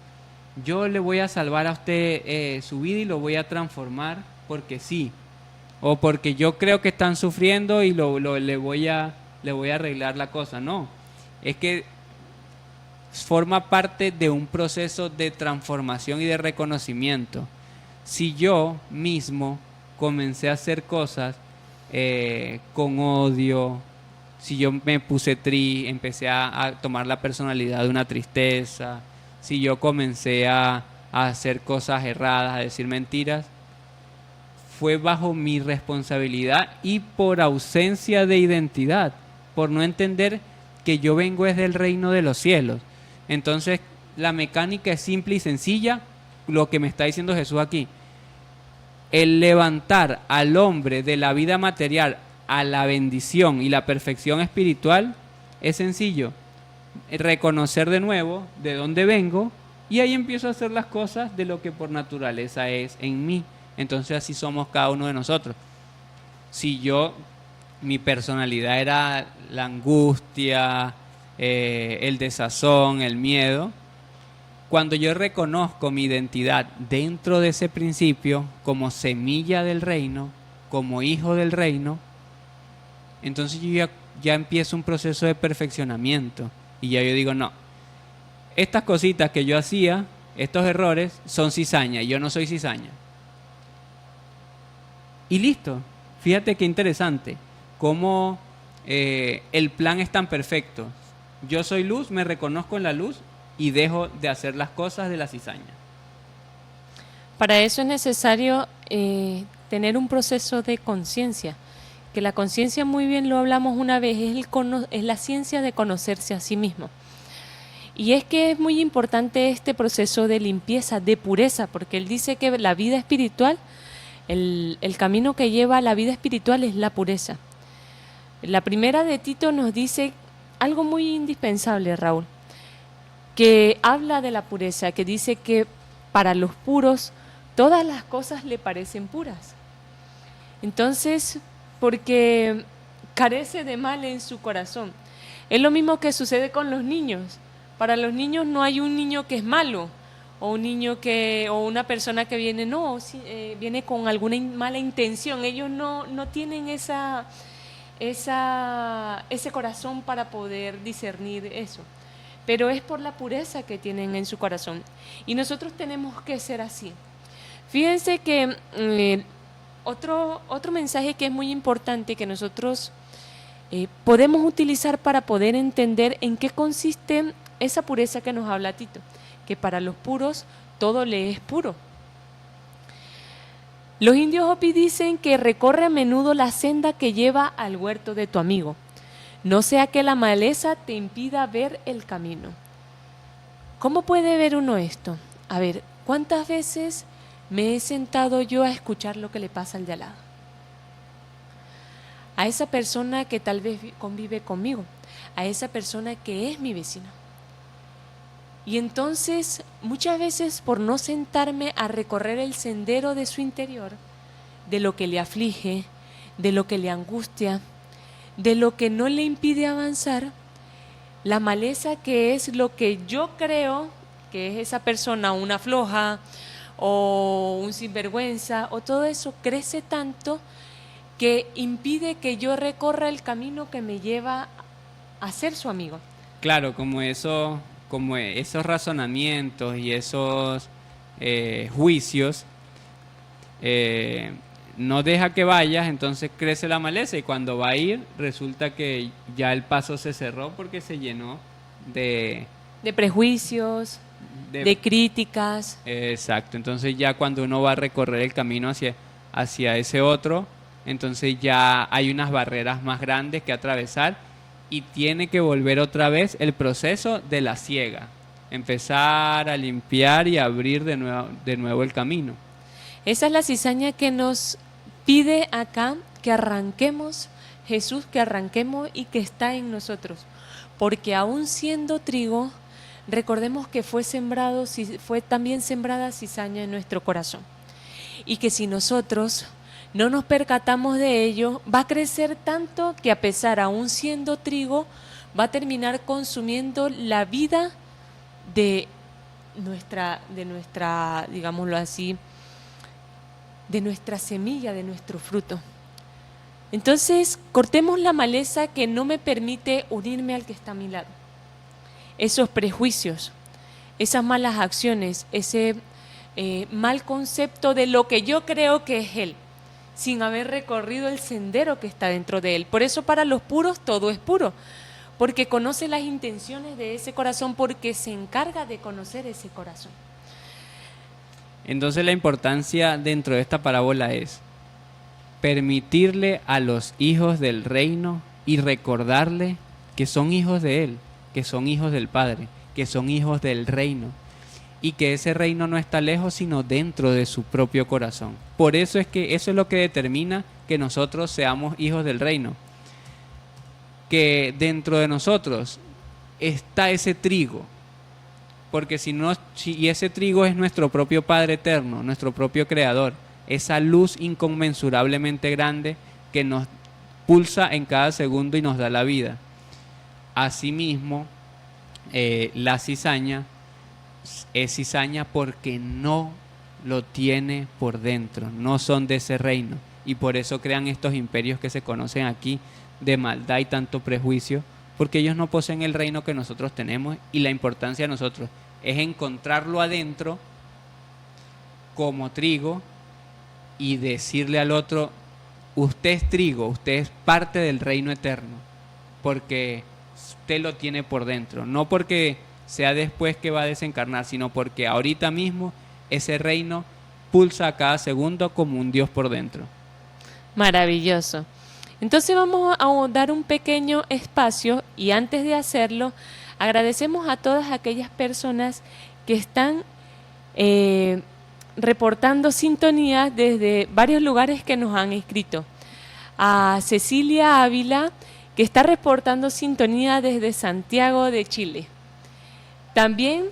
yo le voy a salvar a usted su vida y lo voy a transformar porque sí. O porque yo creo que están sufriendo y le voy a arreglar la cosa. No, es que forma parte de un proceso de transformación y de reconocimiento. Si yo mismo comencé a hacer cosas con odio, si yo me puse empecé a tomar la personalidad de una tristeza, si yo comencé a hacer cosas erradas, a decir mentiras, fue bajo mi responsabilidad y por ausencia de identidad, por no entender que yo vengo desde el reino de los cielos. Entonces, la mecánica es simple y sencilla, lo que me está diciendo Jesús aquí. El levantar al hombre de la vida material a la bendición y la perfección espiritual es sencillo. Reconocer de nuevo de dónde vengo y ahí empiezo a hacer las cosas de lo que por naturaleza es en mí. Entonces así somos cada uno de nosotros. Si mi personalidad era la angustia, el desazón, el miedo, cuando yo reconozco mi identidad dentro de ese principio, como semilla del reino, como hijo del reino, entonces yo ya empiezo un proceso de perfeccionamiento. Y ya yo digo, no, estas cositas que yo hacía, estos errores, son cizaña, y yo no soy cizaña. Y listo. Fíjate qué interesante, cómo el plan es tan perfecto. Yo soy luz, me reconozco en la luz y dejo de hacer las cosas de la cizaña. Para eso es necesario tener un proceso de conciencia, que la conciencia, muy bien lo hablamos una vez, es la ciencia de conocerse a sí mismo. Y es que es muy importante este proceso de limpieza, de pureza, porque él dice que la vida espiritual, el camino que lleva a la vida espiritual es la pureza. La primera de Tito nos dice algo muy indispensable, Raúl, que habla de la pureza, que dice que para los puros todas las cosas le parecen puras. Entonces, porque carece de mal en su corazón. Es lo mismo que sucede con los niños. Para los niños no hay un niño que es malo, o un niño o una persona que viene, viene con alguna mala intención. Ellos no tienen ese corazón para poder discernir eso. Pero es por la pureza que tienen en su corazón. Y nosotros tenemos que ser así. Fíjense que otro mensaje que es muy importante que nosotros podemos utilizar para poder entender en qué consiste esa pureza que nos habla Tito, que para los puros todo le es puro. Los indios Hopi dicen que recorre a menudo la senda que lleva al huerto de tu amigo, no sea que la maleza te impida ver el camino. ¿Cómo puede ver uno esto? A ver, ¿cuántas veces me he sentado yo a escuchar lo que le pasa al de al lado? A esa persona que tal vez convive conmigo, a esa persona que es mi vecino. Y entonces, muchas veces por no sentarme a recorrer el sendero de su interior, de lo que le aflige, de lo que le angustia, de lo que no le impide avanzar, la maleza, que es lo que yo creo que es esa persona, una floja o un sinvergüenza, o todo eso crece tanto que impide que yo recorra el camino que me lleva a ser su amigo. Claro, como esos razonamientos y esos juicios no deja que vayas, entonces crece la maleza y cuando va a ir resulta que ya el paso se cerró porque se llenó de... De prejuicios, de críticas. Exacto, entonces ya cuando uno va a recorrer el camino hacia ese otro, entonces ya hay unas barreras más grandes que atravesar y tiene que volver otra vez el proceso de la siega, empezar a limpiar y abrir de nuevo el camino. Esa es la cizaña que nos pide acá que arranquemos, Jesús, que arranquemos y que está en nosotros. Porque aún siendo trigo, recordemos que fue también sembrada cizaña en nuestro corazón. Y que si nosotros no nos percatamos de ello, va a crecer tanto que a pesar, aún siendo trigo, va a terminar consumiendo la vida de nuestra, digámoslo así, de nuestra semilla, de nuestro fruto. Entonces, cortemos la maleza que no me permite unirme al que está a mi lado. Esos prejuicios, esas malas acciones, ese mal concepto de lo que yo creo que es Él, sin haber recorrido el sendero que está dentro de Él. Por eso para los puros todo es puro, porque conoce las intenciones de ese corazón, porque se encarga de conocer ese corazón. Entonces la importancia dentro de esta parábola es permitirle a los hijos del reino y recordarle que son hijos de Él, que son hijos del Padre, que son hijos del reino y que ese reino no está lejos sino dentro de su propio corazón. Por eso es que eso es lo que determina que nosotros seamos hijos del reino, que dentro de nosotros está ese trigo. Porque si ese trigo es nuestro propio Padre eterno, nuestro propio Creador, esa luz inconmensurablemente grande que nos pulsa en cada segundo y nos da la vida. Asimismo, la cizaña es cizaña porque no lo tiene por dentro, no son de ese reino. Y por eso crean estos imperios que se conocen aquí de maldad y tanto prejuicio, porque ellos no poseen el reino que nosotros tenemos y la importancia de nosotros es encontrarlo adentro como trigo y decirle al otro, usted es trigo, usted es parte del reino eterno, porque usted lo tiene por dentro, no porque sea después que va a desencarnar, sino porque ahorita mismo ese reino pulsa a cada segundo como un Dios por dentro. Maravilloso. Entonces vamos a dar un pequeño espacio y antes de hacerlo, agradecemos a todas aquellas personas que están reportando sintonía desde varios lugares que nos han escrito. A Cecilia Ávila, que está reportando sintonía desde Santiago de Chile. También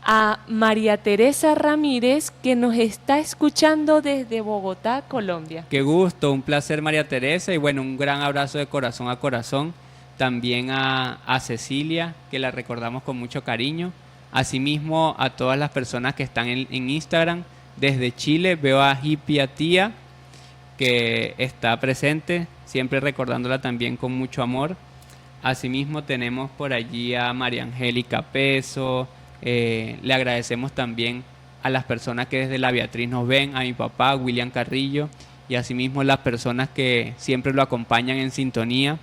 a María Teresa Ramírez, que nos está escuchando desde Bogotá, Colombia. Qué gusto, un placer, María Teresa, y bueno, un gran abrazo de corazón a corazón. También a Cecilia, que la recordamos con mucho cariño. Asimismo, a todas las personas que están en Instagram. Desde Chile veo a Hippia Tía, que está presente, siempre recordándola también con mucho amor. Asimismo, tenemos por allí a María Angélica Peso. Le agradecemos también a las personas que desde la Beatriz nos ven, a mi papá, William Carrillo, y asimismo las personas que siempre lo acompañan en sintonía.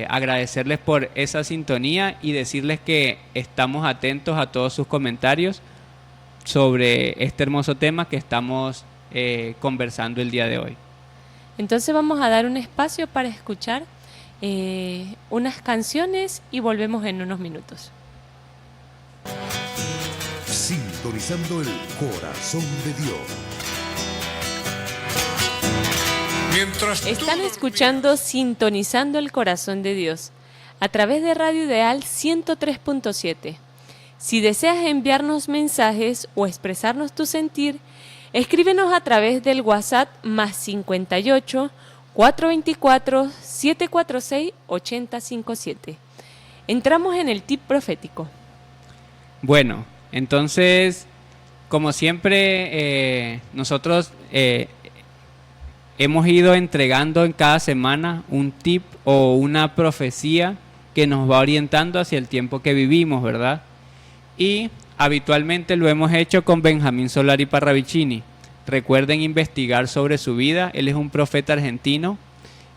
Agradecerles por esa sintonía y decirles que estamos atentos a todos sus comentarios sobre este hermoso tema que estamos conversando el día de hoy. Entonces vamos a dar un espacio para escuchar unas canciones y volvemos en unos minutos. Sintonizando el corazón de Dios. Están escuchando Sintonizando el Corazón de Dios a través de Radio Ideal 103.7. Si deseas enviarnos mensajes o expresarnos tu sentir, escríbenos a través del WhatsApp +58 424 746 8057. Entramos en el tip profético. Bueno, entonces, como siempre, nosotros hemos ido entregando en cada semana un tip o una profecía que nos va orientando hacia el tiempo que vivimos, ¿verdad? Y habitualmente lo hemos hecho con Benjamín Solari Parravicini, recuerden investigar sobre su vida. Él es un profeta argentino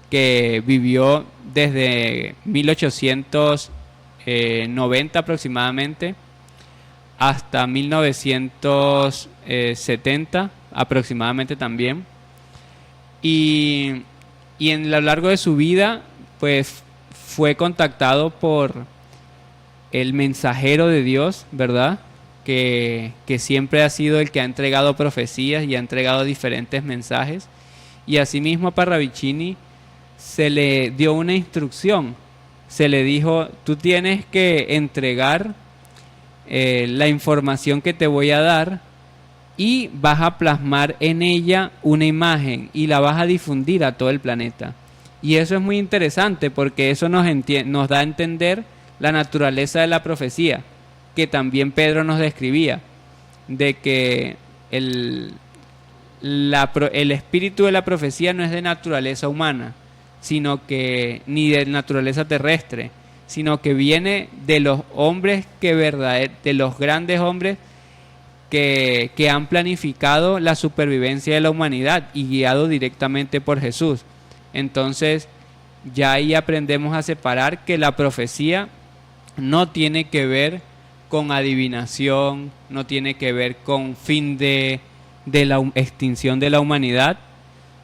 que vivió desde 1890 aproximadamente hasta 1970 aproximadamente también. Y en lo largo de su vida, pues fue contactado por el mensajero de Dios, ¿verdad? Que siempre ha sido el que ha entregado profecías y ha entregado diferentes mensajes. Y asimismo a Parravicini se le dio una instrucción. Se le dijo, tú tienes que entregar la información que te voy a dar y vas a plasmar en ella una imagen y la vas a difundir a todo el planeta. Y eso es muy interesante porque eso nos da a entender la naturaleza de la profecía, que también Pedro nos describía, de que el espíritu de la profecía no es de naturaleza humana, sino que ni de naturaleza terrestre, sino que viene de los hombres de los grandes hombres que han planificado la supervivencia de la humanidad y guiado directamente por Jesús. Entonces, ya ahí aprendemos a separar que la profecía no tiene que ver con adivinación, no tiene que ver con fin de la extinción de la humanidad,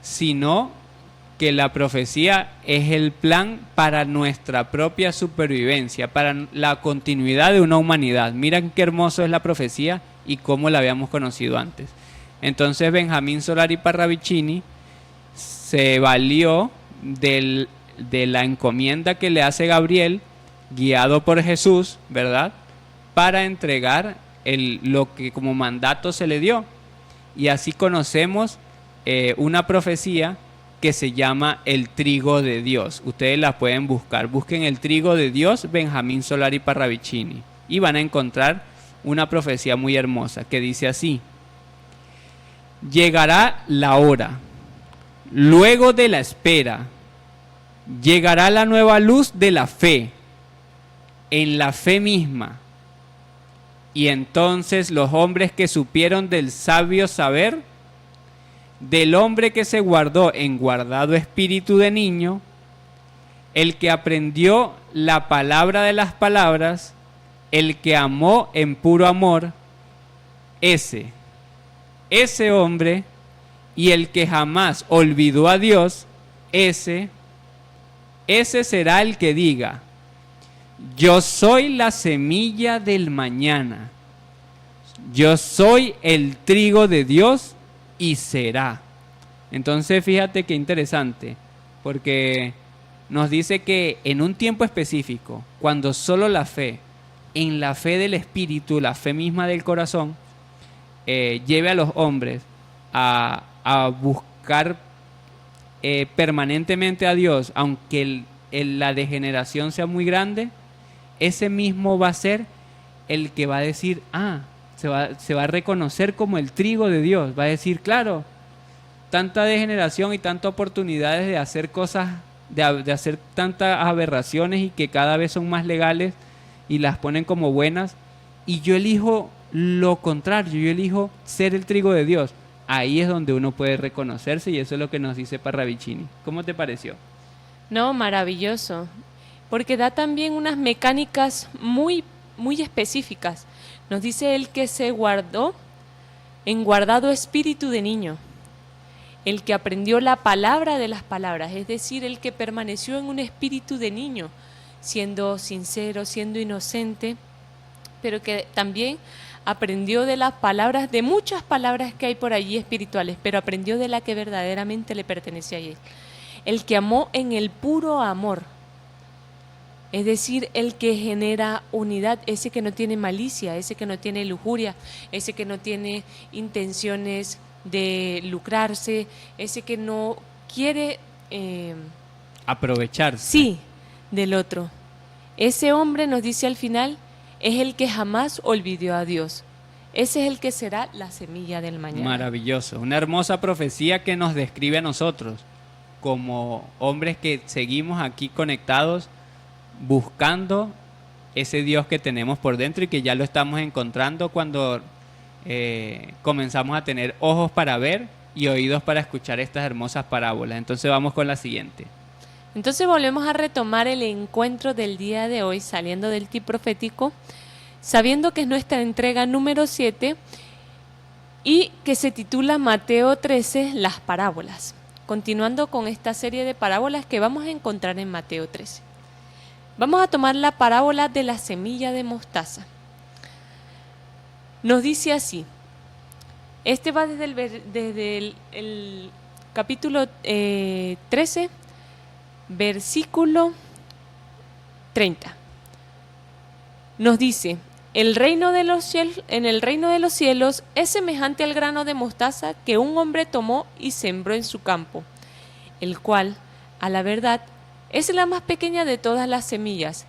sino que la profecía es el plan para nuestra propia supervivencia, para la continuidad de una humanidad. Miren qué hermoso es la profecía y cómo la habíamos conocido antes. Entonces Benjamín Solari Parravicini se valió de la encomienda que le hace Gabriel, guiado por Jesús, ¿verdad?, para entregar lo que como mandato se le dio. Y así conocemos una profecía que se llama el trigo de Dios. Ustedes la pueden buscar. Busquen el trigo de Dios, Benjamín Solari Parravicini, y van a encontrar una profecía muy hermosa que dice así: llegará la hora, luego de la espera, llegará la nueva luz de la fe, en la fe misma. Y entonces los hombres que supieron del sabio saber, del hombre que se guardó en guardado espíritu de niño, el que aprendió la palabra de las palabras, el que amó en puro amor, ese hombre, y el que jamás olvidó a Dios, ese será el que diga: yo soy la semilla del mañana, yo soy el trigo de Dios y será. Entonces fíjate qué interesante, porque nos dice que en un tiempo específico, cuando solo la fe, en la fe del Espíritu, la fe misma del corazón, lleve a los hombres a buscar permanentemente a Dios, aunque la degeneración sea muy grande, ese mismo va a ser el que va a decir, se va a reconocer como el trigo de Dios, va a decir, claro, tanta degeneración y tantas oportunidades de hacer cosas, de hacer tantas aberraciones y que cada vez son más legales y las ponen como buenas, y yo elijo lo contrario, yo elijo ser el trigo de Dios. Ahí es donde uno puede reconocerse, y eso es lo que nos dice Parravicini. ¿Cómo te pareció? No, maravilloso, porque da también unas mecánicas muy, muy específicas. Nos dice el que se guardó en guardado espíritu de niño, el que aprendió la palabra de las palabras, es decir, el que permaneció en un espíritu de niño, siendo sincero, siendo inocente, pero que también aprendió de las palabras, de muchas palabras que hay por allí espirituales, pero aprendió de la que verdaderamente le pertenece a él. El que amó en el puro amor, es decir, el que genera unidad, ese que no tiene malicia, ese que no tiene lujuria, ese que no tiene intenciones de lucrarse, ese que no quiere aprovecharse. Sí, del otro. Ese hombre, nos dice al final, es el que jamás olvidó a Dios. Ese es el que será la semilla del mañana. Maravilloso, una hermosa profecía que nos describe a nosotros como hombres que seguimos aquí conectados, buscando ese Dios que tenemos por dentro y que ya lo estamos encontrando cuando comenzamos a tener ojos para ver y oídos para escuchar estas hermosas parábolas. Entonces vamos con la siguiente. Entonces volvemos a retomar el encuentro del día de hoy, saliendo del tip profético, sabiendo que es nuestra entrega número 7 y que se titula Mateo 13, las parábolas. Continuando con esta serie de parábolas que vamos a encontrar en Mateo 13. Vamos a tomar la parábola de la semilla de mostaza. Nos dice así, este va desde el capítulo 13, versículo 30. Nos dice, en el reino de los cielos es semejante al grano de mostaza que un hombre tomó y sembró en su campo, el cual, a la verdad, es la más pequeña de todas las semillas,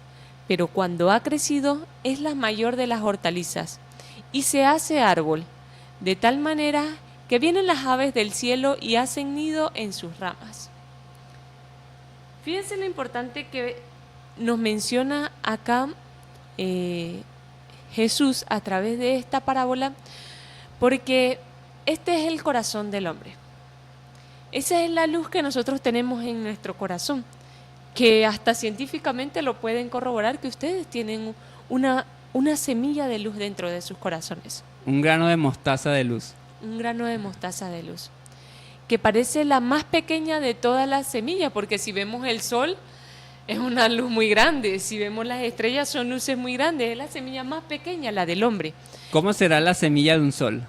pero cuando ha crecido es la mayor de las hortalizas, y se hace árbol, de tal manera que vienen las aves del cielo y hacen nido en sus ramas. Fíjense lo importante que nos menciona acá Jesús a través de esta parábola, porque este es el corazón del hombre. Esa es la luz que nosotros tenemos en nuestro corazón, que hasta científicamente lo pueden corroborar, que ustedes tienen una semilla de luz dentro de sus corazones. Un grano de mostaza de luz. Un grano de mostaza de luz, que parece la más pequeña de todas las semillas, porque si vemos el sol, es una luz muy grande, si vemos las estrellas son luces muy grandes, es la semilla más pequeña, la del hombre. ¿Cómo será la semilla de un sol?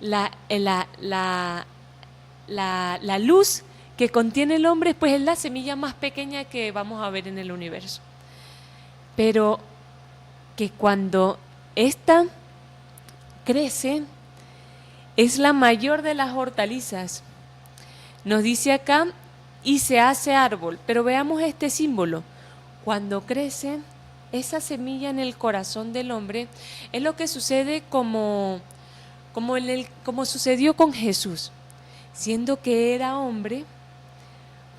La luz que contiene el hombre, pues es la semilla más pequeña que vamos a ver en el universo. Pero que cuando ésta crece, es la mayor de las hortalizas. Nos dice acá, y se hace árbol. Pero veamos este símbolo. Cuando crece, esa semilla en el corazón del hombre, es lo que sucede como sucedió con Jesús. Siendo que era hombre,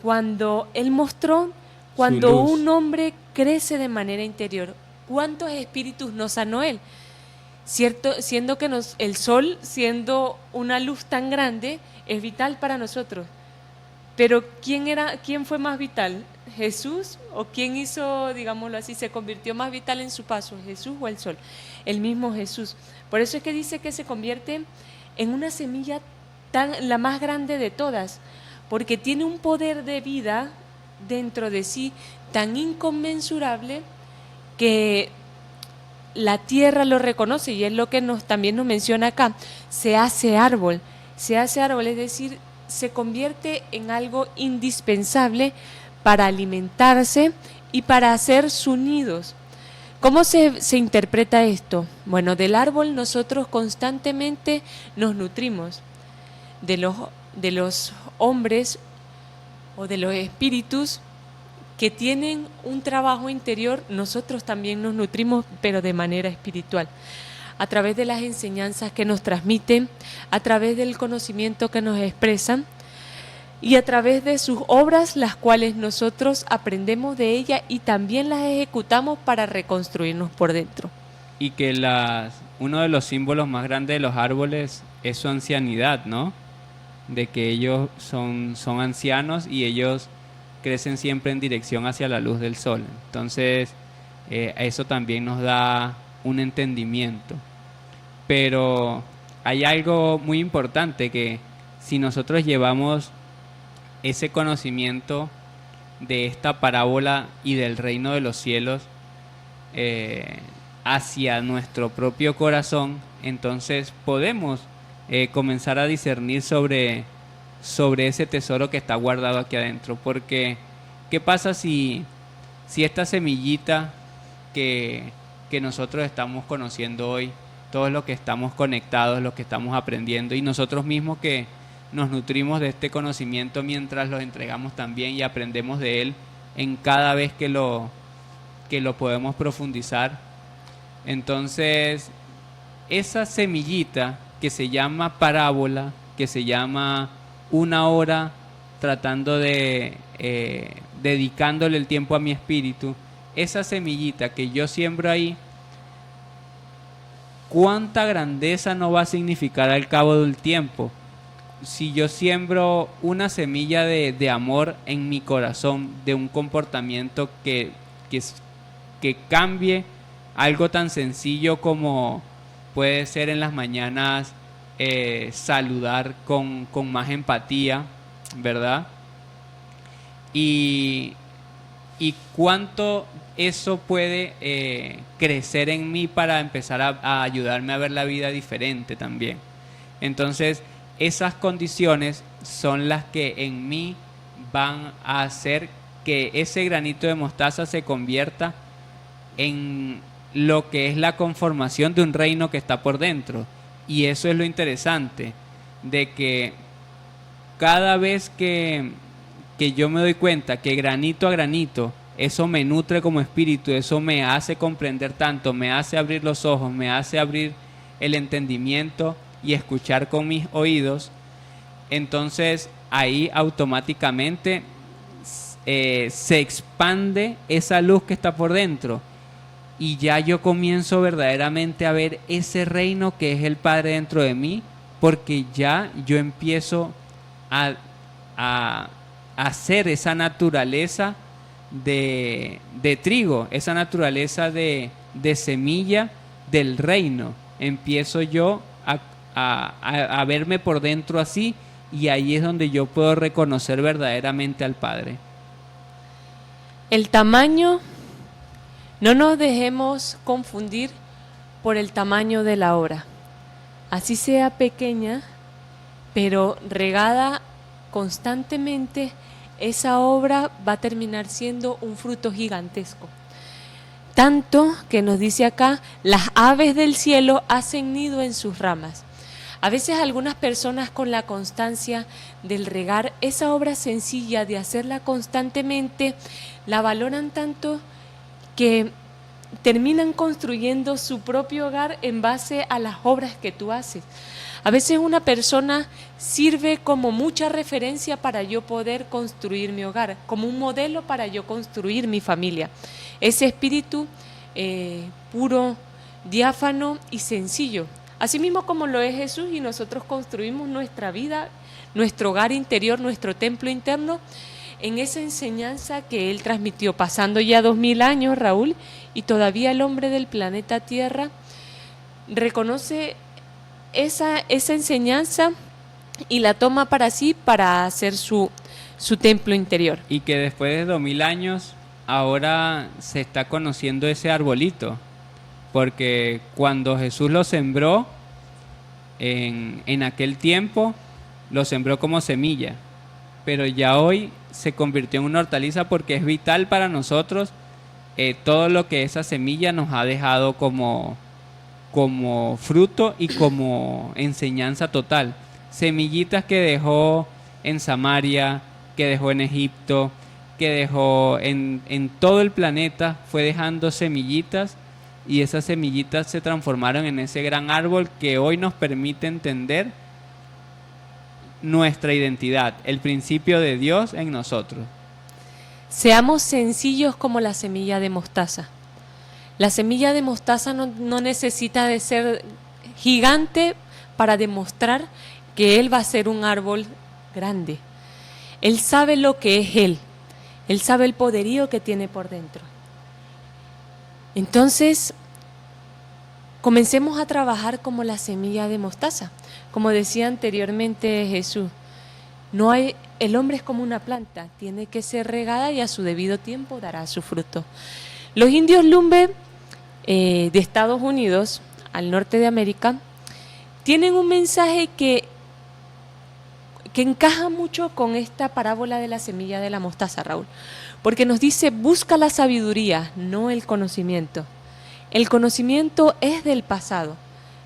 cuando Él mostró, cuando un hombre crece de manera interior, ¿cuántos espíritus no sanó Él? Cierto, siendo que el sol, siendo una luz tan grande, es vital para nosotros. Pero ¿quién fue más vital? ¿Jesús? ¿O quién hizo, digámoslo así, se convirtió más vital en su paso? ¿Jesús o el sol? El mismo Jesús. Por eso es que dice que se convierte en una semilla la más grande de todas, porque tiene un poder de vida dentro de sí tan inconmensurable que la tierra lo reconoce, y es lo que también nos menciona acá. Se hace árbol, es decir, se convierte en algo indispensable para alimentarse y para hacer sus nidos. ¿Cómo se interpreta esto? Bueno, del árbol nosotros constantemente nos nutrimos, de los hombres o de los espíritus que tienen un trabajo interior, nosotros también nos nutrimos, pero de manera espiritual, a través de las enseñanzas que nos transmiten, a través del conocimiento que nos expresan y a través de sus obras, las cuales nosotros aprendemos de ellas y también las ejecutamos para reconstruirnos por dentro. Y que uno de los símbolos más grandes de los árboles es su ancianidad, ¿no? De que ellos son ancianos y ellos crecen siempre en dirección hacia la luz del sol. Entonces, eso también nos da un entendimiento. Pero hay algo muy importante, que si nosotros llevamos ese conocimiento de esta parábola y del reino de los cielos hacia nuestro propio corazón, entonces podemos comenzar a discernir sobre ese tesoro que está guardado aquí adentro. Porque ¿qué pasa si esta semillita que nosotros estamos conociendo hoy, todos los que estamos conectados, los que estamos aprendiendo, y nosotros mismos que nos nutrimos de este conocimiento mientras lo entregamos también y aprendemos de él en cada vez que lo podemos profundizar? Entonces, esa semillita que se llama parábola, que se llama una hora tratando de dedicándole el tiempo a mi espíritu, esa semillita que yo siembro ahí ¿cuánta grandeza no va a significar al cabo del tiempo? Si yo siembro una semilla de amor en mi corazón, de un comportamiento que cambie algo tan sencillo como puede ser en las mañanas saludar con más empatía, ¿verdad? Y cuánto eso puede crecer en mí para empezar a ayudarme a ver la vida diferente también. Entonces, esas condiciones son las que en mí van a hacer que ese granito de mostaza se convierta en lo que es la conformación de un reino que está por dentro. Y eso es lo interesante, de que cada vez que yo me doy cuenta que granito a granito, eso me nutre como espíritu, eso me hace comprender tanto, me hace abrir los ojos, me hace abrir el entendimiento y escuchar con mis oídos, entonces ahí automáticamente se expande esa luz que está por dentro y ya yo comienzo verdaderamente a ver ese reino que es el Padre dentro de mí, porque ya yo empiezo a hacer esa naturaleza de trigo, esa naturaleza de semilla del reino. Empiezo yo a verme por dentro así, y ahí es donde yo puedo reconocer verdaderamente al Padre. El tamaño, no nos dejemos confundir por el tamaño de la obra. Así sea pequeña, pero regada constantemente, esa obra va a terminar siendo un fruto gigantesco. Tanto que nos dice acá, las aves del cielo hacen nido en sus ramas. A veces algunas personas, con la constancia del regar esa obra sencilla, de hacerla constantemente, la valoran tanto que terminan construyendo su propio hogar en base a las obras que tú haces. A veces una persona sirve como mucha referencia para yo poder construir mi hogar, como un modelo para yo construir mi familia. Ese espíritu puro, diáfano y sencillo. Así mismo como lo es Jesús, y nosotros construimos nuestra vida, nuestro hogar interior, nuestro templo interno, en esa enseñanza que Él transmitió, pasando ya 2000 años, Raúl, y todavía el hombre del planeta Tierra reconoce esa enseñanza y la toma para sí, para hacer su templo interior. Y que después de 2000 años, ahora se está conociendo ese arbolito, porque cuando Jesús lo sembró, en aquel tiempo, lo sembró como semilla, pero ya hoy se convirtió en una hortaliza, porque es vital para nosotros todo lo que esa semilla nos ha dejado como fruto y como enseñanza total. Semillitas que dejó en Samaria, que dejó en Egipto, que dejó en todo el planeta, fue dejando semillitas, y esas semillitas se transformaron en ese gran árbol que hoy nos permite entender nuestra identidad, el principio de Dios en nosotros. Seamos sencillos como la semilla de mostaza. La semilla de mostaza no necesita de ser gigante para demostrar que Él va a ser un árbol grande. Él sabe lo que es Él. Él sabe el poderío que tiene por dentro. Entonces, comencemos a trabajar como la semilla de mostaza. Como decía anteriormente Jesús, el hombre es como una planta, tiene que ser regada y a su debido tiempo dará su fruto. Los indios Lumbe de Estados Unidos, al norte de América, tienen un mensaje que encaja mucho con esta parábola de la semilla de la mostaza, Raúl, porque nos dice: busca la sabiduría, no el conocimiento. El conocimiento es del pasado,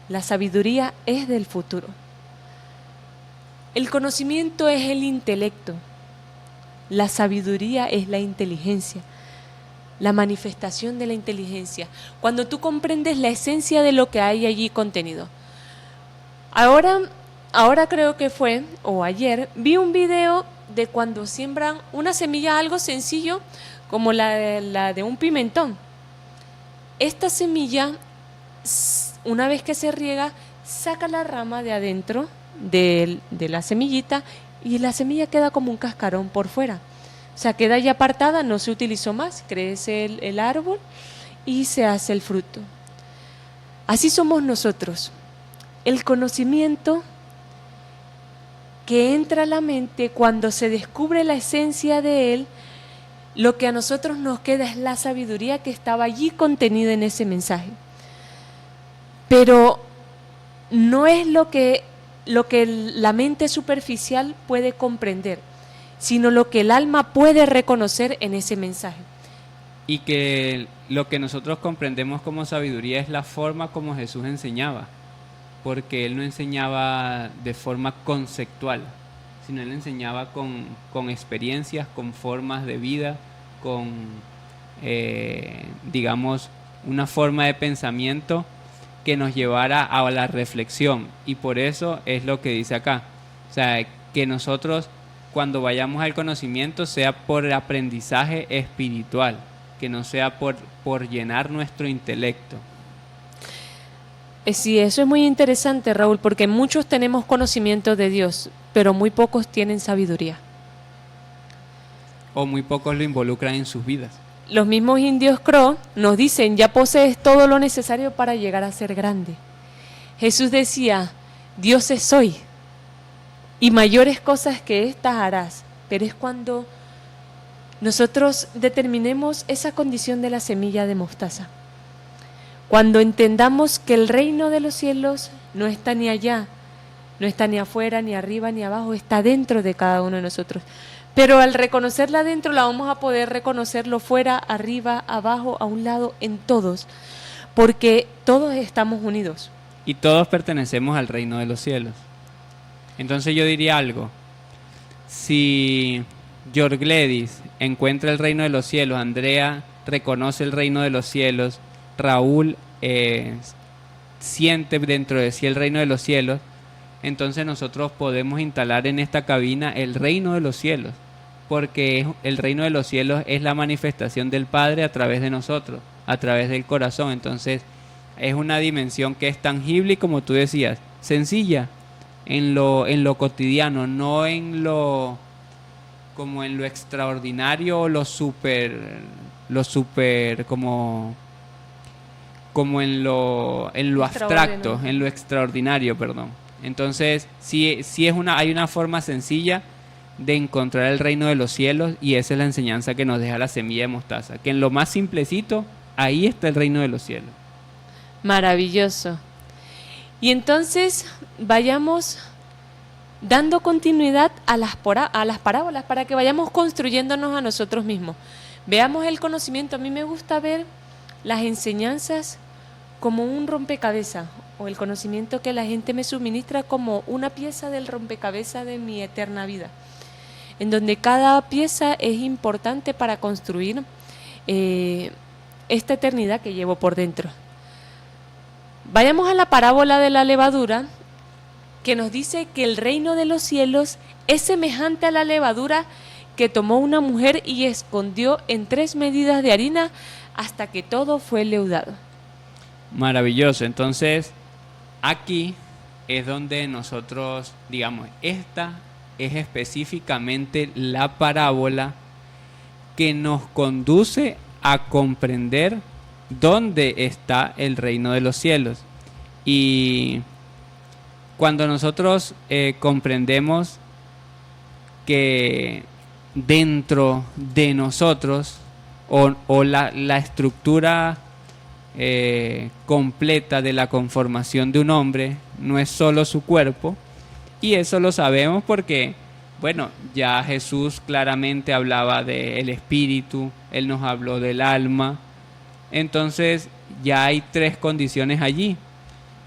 la sabiduría es del futuro. El conocimiento es el intelecto, la sabiduría es la inteligencia, la manifestación de la inteligencia, cuando tú comprendes la esencia de lo que hay allí contenido. Ahora creo que fue, o ayer, vi un video de cuando siembran una semilla, algo sencillo como la de un pimentón. Esta semilla una vez que se riega, saca la rama de adentro de la semillita y la semilla queda como un cascarón por fuera. O sea, queda ya apartada, no se utilizó más, crece el árbol y se hace el fruto. Así somos nosotros. El conocimiento que entra a la mente cuando se descubre la esencia de él, lo que a nosotros nos queda es la sabiduría que estaba allí contenida en ese mensaje. Pero no es lo que la mente superficial puede comprender, sino lo que el alma puede reconocer en ese mensaje. Y que lo que nosotros comprendemos como sabiduría es la forma como Jesús enseñaba, porque Él no enseñaba de forma conceptual, sino Él enseñaba con experiencias, con formas de vida, con, digamos, una forma de pensamiento que nos llevara a la reflexión. Y por eso es lo que dice acá. O sea, que nosotros cuando vayamos al conocimiento sea por el aprendizaje espiritual, que no sea por llenar nuestro intelecto. Sí, eso es muy interesante, Raúl, porque muchos tenemos conocimiento de Dios, pero muy pocos tienen sabiduría. O muy pocos lo involucran en sus vidas. Los mismos indios Crow nos dicen, ya posees todo lo necesario para llegar a ser grande. Jesús decía, Dios es soy, y mayores cosas que estas harás. Pero es cuando nosotros determinemos esa condición de la semilla de mostaza. Cuando entendamos que el reino de los cielos no está ni allá, no está ni afuera, ni arriba, ni abajo, está dentro de cada uno de nosotros. Pero al reconocerla adentro, la vamos a poder reconocerlo fuera, arriba, abajo, a un lado, en todos, porque todos estamos unidos. Y todos pertenecemos al reino de los cielos. Entonces yo diría algo. Si George Gledis encuentra el reino de los cielos, Andrea reconoce el reino de los cielos, Raúl siente dentro de sí el reino de los cielos, entonces nosotros podemos instalar en esta cabina el reino de los cielos, porque el reino de los cielos es la manifestación del Padre a través de nosotros, a través del corazón. Entonces es una dimensión que es tangible y, como tú decías, sencilla en lo cotidiano, no en lo como en lo extraordinario o lo super como en lo abstracto, en lo extraordinario, perdón. Entonces, sí hay una forma sencilla de encontrar el reino de los cielos, y esa es la enseñanza que nos deja la semilla de mostaza, que en lo más simplecito, ahí está el reino de los cielos. Maravilloso. Y entonces vayamos dando continuidad a las parábolas para que vayamos construyéndonos a nosotros mismos. Veamos el conocimiento. A mí me gusta ver las enseñanzas como un rompecabezas, o el conocimiento que la gente me suministra como una pieza del rompecabezas de mi eterna vida, en donde cada pieza es importante para construir esta eternidad que llevo por dentro. Vayamos a la parábola de la levadura, que nos dice que el reino de los cielos es semejante a la levadura que tomó una mujer y escondió en 3 medidas de harina hasta que todo fue leudado. Maravilloso. Entonces, aquí es donde nosotros, digamos, esta es específicamente la parábola que nos conduce a comprender dónde está el reino de los cielos. Y cuando nosotros comprendemos que dentro de nosotros, o la estructura completa de la conformación de un hombre no es solo su cuerpo, y eso lo sabemos porque, bueno, ya Jesús claramente hablaba del espíritu, Él nos habló del alma. Entonces ya hay 3 condiciones allí.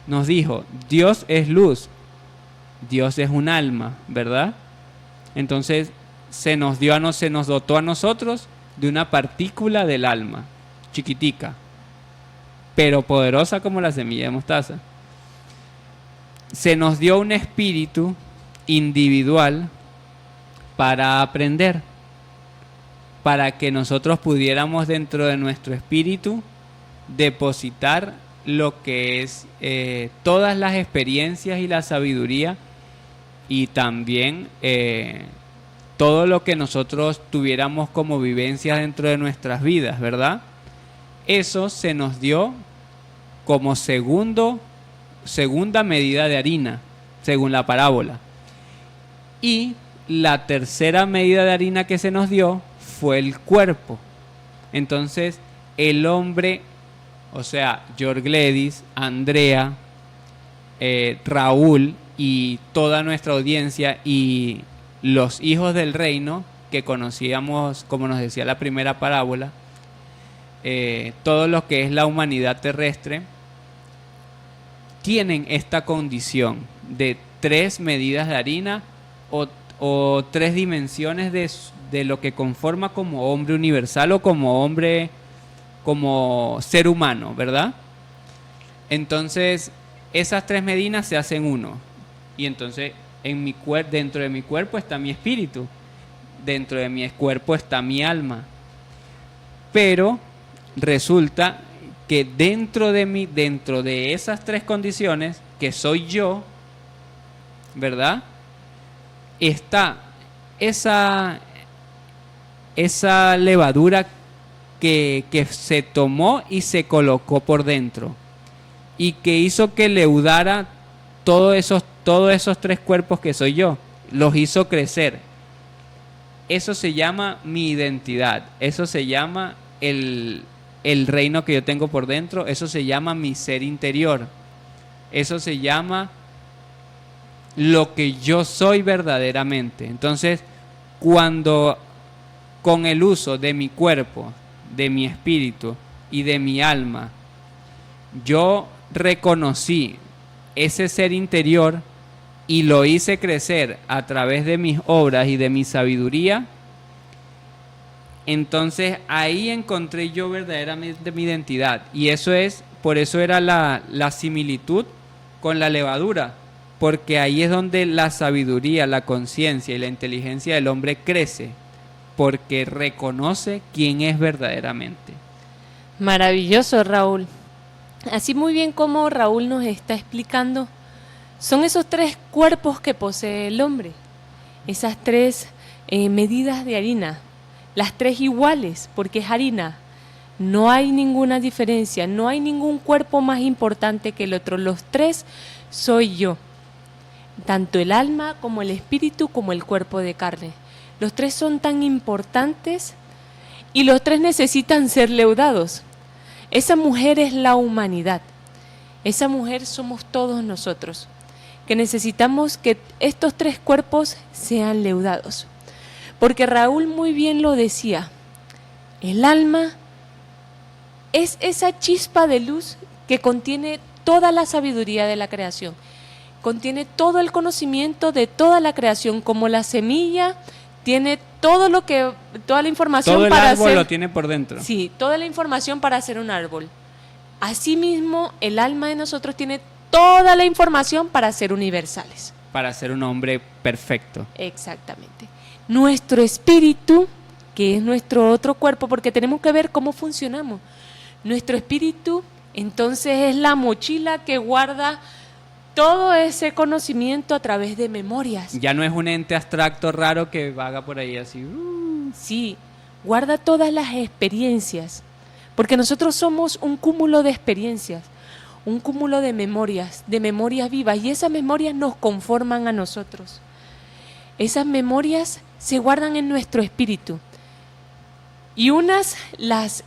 Nos dijo, Dios es luz, Dios es un alma, ¿verdad? Entonces se nos dotó a nosotros de una partícula del alma, chiquitica, pero poderosa como la semilla de mostaza. Se nos dio un espíritu individual para aprender, para que nosotros pudiéramos dentro de nuestro espíritu depositar lo que es todas las experiencias y la sabiduría, y también todo lo que nosotros tuviéramos como vivencias dentro de nuestras vidas, ¿verdad? Eso se nos dio como segunda medida de harina, según la parábola. Y la tercera medida de harina que se nos dio fue el cuerpo. Entonces, el hombre, o sea, George Gledis, Andrea, Raúl y toda nuestra audiencia y los hijos del reino que conocíamos, como nos decía la primera parábola, todo lo que es la humanidad terrestre, tienen esta condición de 3 medidas de harina o 3 dimensiones de lo que conforma como hombre universal o como hombre, como ser humano, ¿verdad? Entonces, esas 3 medidas se hacen uno. Y entonces, dentro de mi cuerpo está mi espíritu, dentro de mi cuerpo está mi alma. Pero resulta que dentro de esas 3 condiciones, que soy yo, ¿verdad?, está esa levadura que se tomó y se colocó por dentro y que hizo que leudara todos esos 3 cuerpos que soy yo, los hizo crecer. Eso se llama mi identidad, eso se llama el reino que yo tengo por dentro, eso se llama mi ser interior, eso se llama lo que yo soy verdaderamente. Entonces, cuando con el uso de mi cuerpo, de mi espíritu y de mi alma, yo reconocí ese ser interior y lo hice crecer a través de mis obras y de mi sabiduría, entonces ahí encontré yo verdaderamente mi identidad. Y por eso era la similitud con la levadura, porque ahí es donde la sabiduría, la conciencia y la inteligencia del hombre crece, porque reconoce quién es verdaderamente. Maravilloso, Raúl. Así muy bien como Raúl nos está explicando, son esos 3 cuerpos que posee el hombre, esas 3 medidas de harina, las 3 iguales, porque es harina. No hay ninguna diferencia, no hay ningún cuerpo más importante que el otro. Los 3 soy yo, tanto el alma como el espíritu como el cuerpo de carne. Los 3 son tan importantes y los 3 necesitan ser leudados. Esa mujer es la humanidad, esa mujer somos todos nosotros, que necesitamos que estos 3 cuerpos sean leudados. Porque Raúl muy bien lo decía, el alma es esa chispa de luz que contiene toda la sabiduría de la creación, contiene todo el conocimiento de toda la creación, como la semilla tiene toda la información todo el para árbol hacer, lo tiene por dentro. Sí, toda la información para hacer un árbol. Asimismo, el alma de nosotros tiene toda la información para ser universales. Para ser un hombre perfecto. Exactamente. Nuestro espíritu, que es nuestro otro cuerpo, porque tenemos que ver cómo funcionamos. Nuestro espíritu, entonces, es la mochila que guarda todo ese conocimiento a través de memorias. Ya no es un ente abstracto raro que vaga por ahí así. Sí, guarda todas las experiencias, porque nosotros somos un cúmulo de experiencias, un cúmulo de memorias vivas, y esas memorias nos conforman a nosotros. Esas memorias se guardan en nuestro espíritu y unas las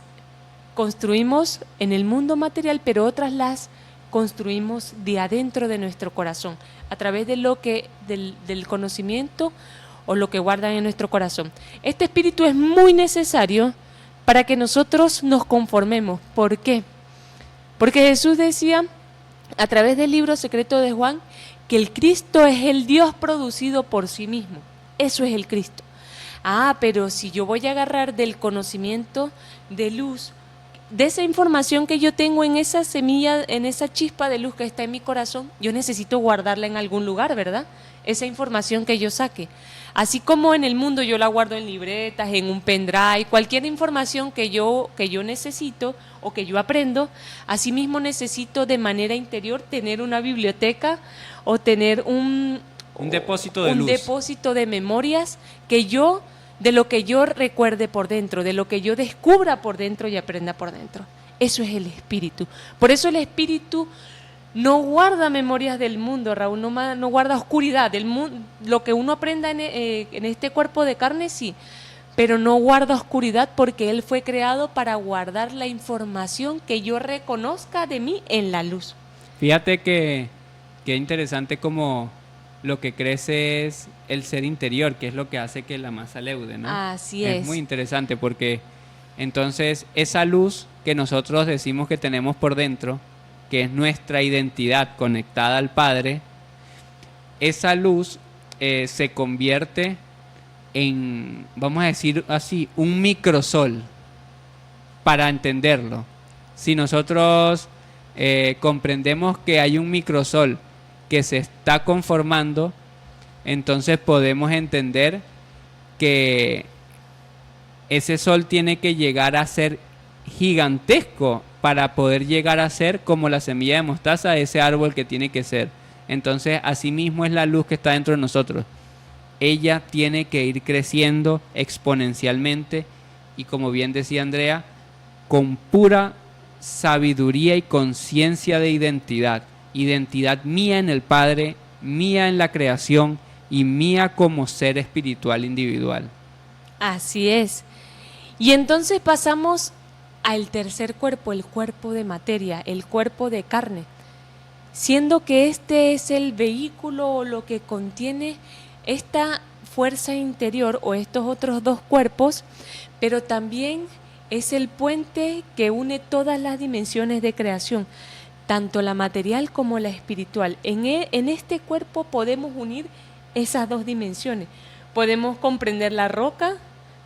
construimos en el mundo material, pero otras las construimos de adentro de nuestro corazón, a través de del conocimiento o lo que guardan en nuestro corazón. Este espíritu es muy necesario para que nosotros nos conformemos. ¿Por qué? Porque Jesús decía, a través del libro secreto de Juan, que el Cristo es el Dios producido por sí mismo. Eso es el Cristo. Pero si yo voy a agarrar del conocimiento de luz, de esa información que yo tengo en esa semilla, en esa chispa de luz que está en mi corazón, yo necesito guardarla en algún lugar, ¿verdad? esa información que yo saque. Así como en el mundo yo la guardo en libretas, en un pendrive, cualquier información que yo necesito o que yo aprendo, asimismo necesito de manera interior tener una biblioteca o tener un depósito de un luz. depósito de memorias de lo que yo recuerde por dentro, de lo que yo descubra por dentro y aprenda por dentro. Eso es el espíritu. Por eso el espíritu no guarda memorias del mundo, Raúl, no guarda oscuridad. Del mundo, lo que uno aprenda en este cuerpo de carne, sí, pero no guarda oscuridad porque Él fue creado para guardar la información que yo reconozca de mí en la luz. Fíjate que interesante como lo que crece es el ser interior, que es lo que hace que la masa leude, ¿no? Así es. Es muy interesante porque entonces esa luz que nosotros decimos que tenemos por dentro, que es nuestra identidad conectada al Padre, esa luz se convierte en, vamos a decir así, un microsol para entenderlo. Si nosotros comprendemos que hay un microsol que se está conformando, entonces podemos entender que ese sol tiene que llegar a ser gigantesco para poder llegar a ser como la semilla de mostaza, ese árbol que tiene que ser. Entonces, así mismo es la luz que está dentro de nosotros. Ella tiene que ir creciendo exponencialmente y, como bien decía Andrea, con pura sabiduría y conciencia de identidad. Identidad mía en el Padre, mía en la creación y mía como ser espiritual individual. Así es. Y entonces pasamos al tercer cuerpo, el cuerpo de materia, el cuerpo de carne, siendo que este es el vehículo o lo que contiene esta fuerza interior o estos otros dos cuerpos, pero también es el puente que une todas las dimensiones de creación, tanto la material como la espiritual. En este cuerpo podemos unir esas dos dimensiones. Podemos comprender la roca,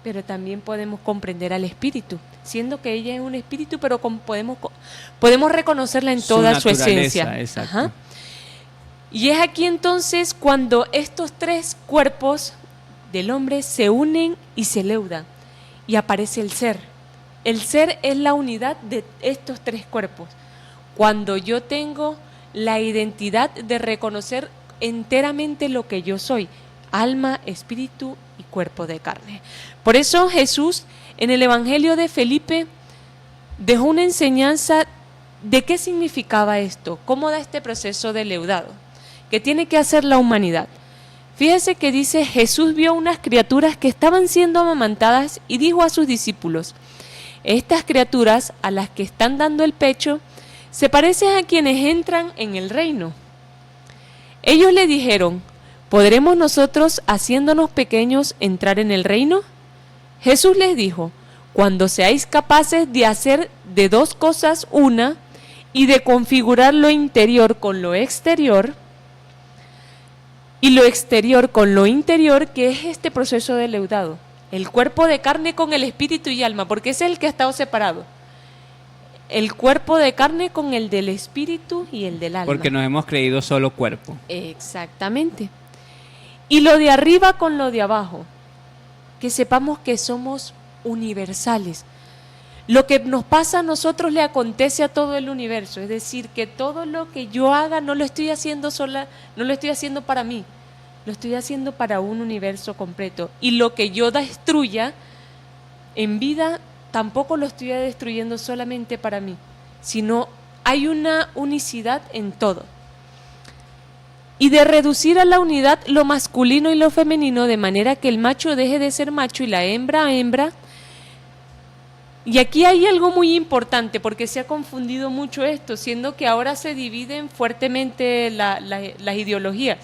pero también podemos comprender al espíritu, siendo que ella es un espíritu, pero podemos reconocerla en toda su esencia. Exacto. Ajá. Y es aquí entonces cuando estos tres cuerpos del hombre se unen y se leudan, y aparece el ser. El ser es la unidad de estos tres cuerpos. Cuando yo tengo la identidad de reconocer enteramente lo que yo soy, alma, espíritu y cuerpo de carne. Por eso Jesús en el Evangelio de Felipe dejó una enseñanza de qué significaba esto, cómo da este proceso de leudado, que tiene que hacer la humanidad. Fíjese que dice, Jesús vio unas criaturas que estaban siendo amamantadas y dijo a sus discípulos, estas criaturas a las que están dando el pecho se parecen a quienes entran en el reino. Ellos le dijeron, ¿podremos nosotros, haciéndonos pequeños, entrar en el reino? Jesús les dijo, cuando seáis capaces de hacer de dos cosas una y de configurar lo interior con lo exterior y lo exterior con lo interior, que es este proceso de leudado, el cuerpo de carne con el espíritu y alma, porque ese es el que ha estado separado. El cuerpo de carne con el del espíritu y el del alma. Porque nos hemos creído solo cuerpo. Exactamente. Y lo de arriba con lo de abajo. Que sepamos que somos universales. Lo que nos pasa a nosotros le acontece a todo el universo. Es decir, que todo lo que yo haga no lo estoy haciendo sola, no lo estoy haciendo para mí. Lo estoy haciendo para un universo completo. Y lo que yo destruya en vida tampoco lo estoy destruyendo solamente para mí, sino hay una unicidad en todo. Y de reducir a la unidad lo masculino y lo femenino, de manera que el macho deje de ser macho y la hembra a hembra. Y aquí hay algo muy importante, porque se ha confundido mucho esto, siendo que ahora se dividen fuertemente las ideologías.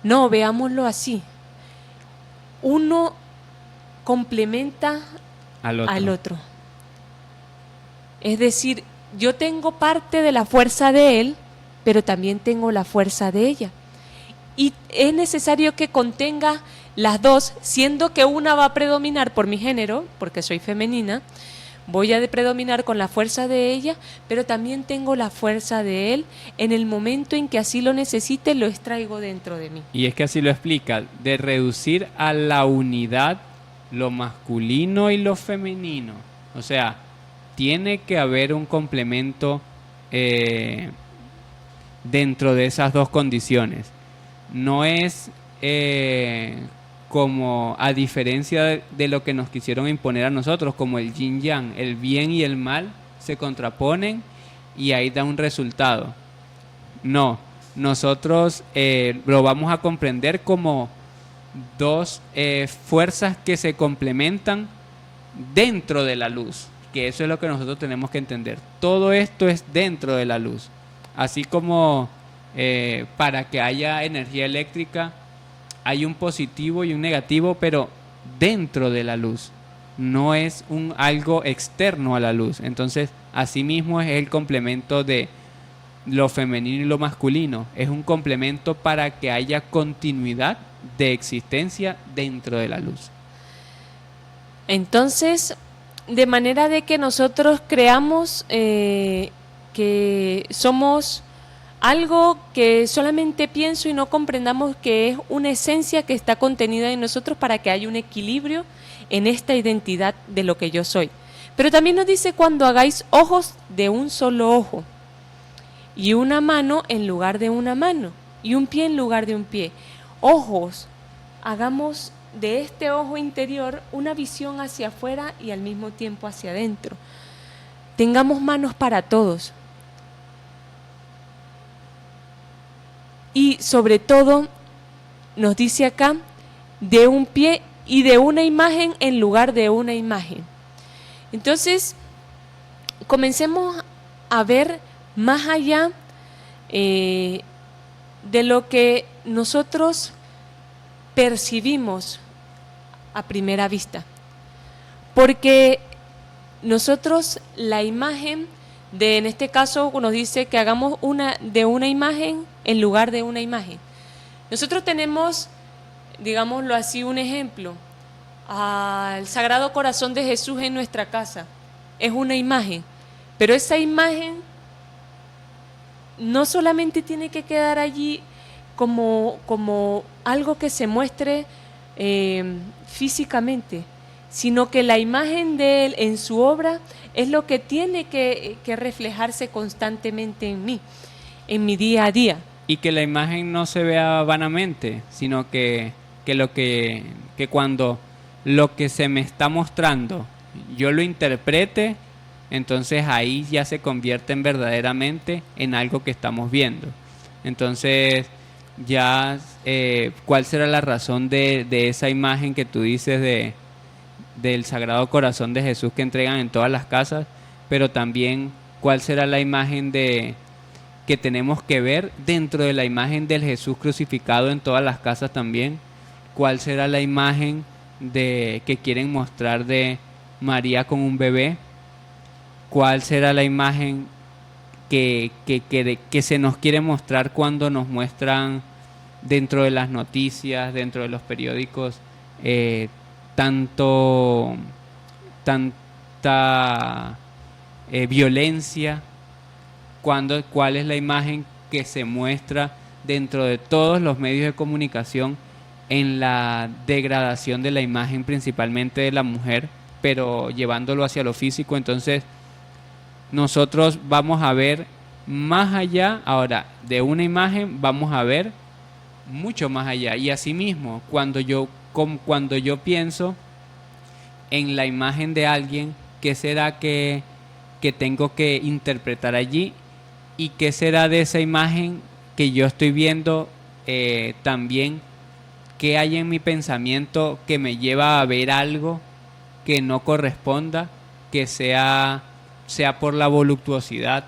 No, veámoslo así. Uno complementa al otro. Es decir, yo tengo parte de la fuerza de él, pero también tengo la fuerza de ella. Y es necesario que contenga las dos, siendo que una va a predominar por mi género, porque soy femenina, voy a predominar con la fuerza de ella, pero también tengo la fuerza de él. En el momento en que así lo necesite, lo extraigo dentro de mí. Y es que así lo explica, de reducir a la unidad lo masculino y lo femenino. O sea, tiene que haber un complemento dentro de esas dos condiciones. No es como a diferencia de lo que nos quisieron imponer a nosotros, como el yin yang, el bien y el mal se contraponen y ahí da un resultado. No, nosotros lo vamos a comprender como dos fuerzas que se complementan dentro de la luz, que eso es lo que nosotros tenemos que entender. Todo esto es dentro de la luz. Así como para que haya energía eléctrica hay un positivo y un negativo, pero dentro de la luz. No es algo externo a la luz. Entonces, asimismo es el complemento de lo femenino y lo masculino. Es un complemento para que haya continuidad de existencia dentro de la luz. Entonces, de manera de que nosotros creamos que somos algo que solamente pienso y no comprendamos que es una esencia que está contenida en nosotros para que haya un equilibrio en esta identidad de lo que yo soy. Pero también nos dice cuando hagáis ojos de un solo ojo y una mano en lugar de una mano y un pie en lugar de un pie. Ojos, hagamos de este ojo interior una visión hacia afuera y al mismo tiempo hacia adentro. Tengamos manos para todos. Y sobre todo, nos dice acá, de un pie y de una imagen en lugar de una imagen. Entonces, comencemos a ver más allá de lo que nosotros percibimos a primera vista. Porque nosotros la imagen en este caso nos dice que hagamos de una imagen en lugar de una imagen. Nosotros tenemos, digámoslo así, un ejemplo, al Sagrado Corazón de Jesús en nuestra casa. Es una imagen, pero esa imagen no solamente tiene que quedar allí como algo que se muestre físicamente, sino que la imagen de Él en su obra es lo que tiene que reflejarse constantemente en mí, en mi día a día. Y que la imagen no se vea vanamente, sino que cuando lo que se me está mostrando yo lo interprete, entonces ahí ya se convierte verdaderamente en algo que estamos viendo. Entonces ya ¿cuál será la razón de esa imagen que tú dices del Sagrado Corazón de Jesús que entregan en todas las casas? Pero también ¿cuál será la imagen que tenemos que ver dentro de la imagen del Jesús crucificado en todas las casas también? ¿Cuál será la imagen que quieren mostrar de María con un bebé? ¿Cuál será la imagen que se nos quiere mostrar cuando nos muestran dentro de las noticias, dentro de los periódicos, tanta violencia? ¿Cuál es la imagen que se muestra dentro de todos los medios de comunicación en la degradación de la imagen principalmente de la mujer, pero llevándolo hacia lo físico? Entonces nosotros vamos a ver más allá, ahora de una imagen vamos a ver mucho más allá. Y asimismo, cuando yo pienso en la imagen de alguien, ¿qué será que tengo que interpretar allí? ¿Y qué será de esa imagen que yo estoy viendo también? ¿Qué hay en mi pensamiento que me lleva a ver algo que no corresponda, que sea por la voluptuosidad,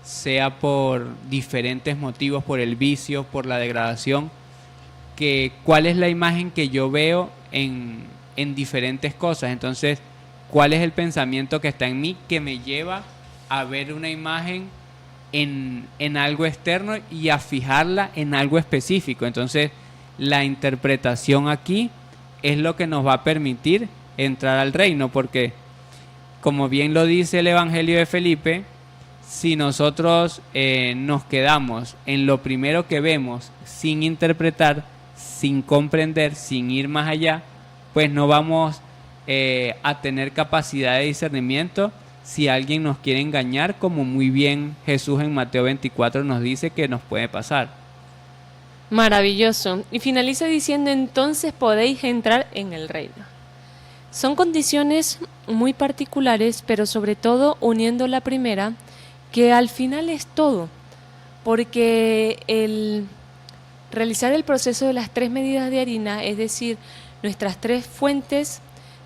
sea por diferentes motivos, por el vicio, por la degradación? ¿Cuál es la imagen que yo veo en diferentes cosas? Entonces, ¿cuál es el pensamiento que está en mí que me lleva a ver una imagen en algo externo y a fijarla en algo específico? Entonces, la interpretación aquí es lo que nos va a permitir entrar al reino, porque como bien lo dice el Evangelio de Felipe, si nosotros nos quedamos en lo primero que vemos sin interpretar, sin comprender, sin ir más allá, pues no vamos a tener capacidad de discernimiento si alguien nos quiere engañar, como muy bien Jesús en Mateo 24 nos dice que nos puede pasar. Maravilloso. Y finaliza diciendo, entonces podéis entrar en el reino. Son condiciones muy particulares, pero sobre todo uniendo la primera, que al final es todo, porque el realizar el proceso de las 3 medidas de harina, es decir, nuestras 3 fuentes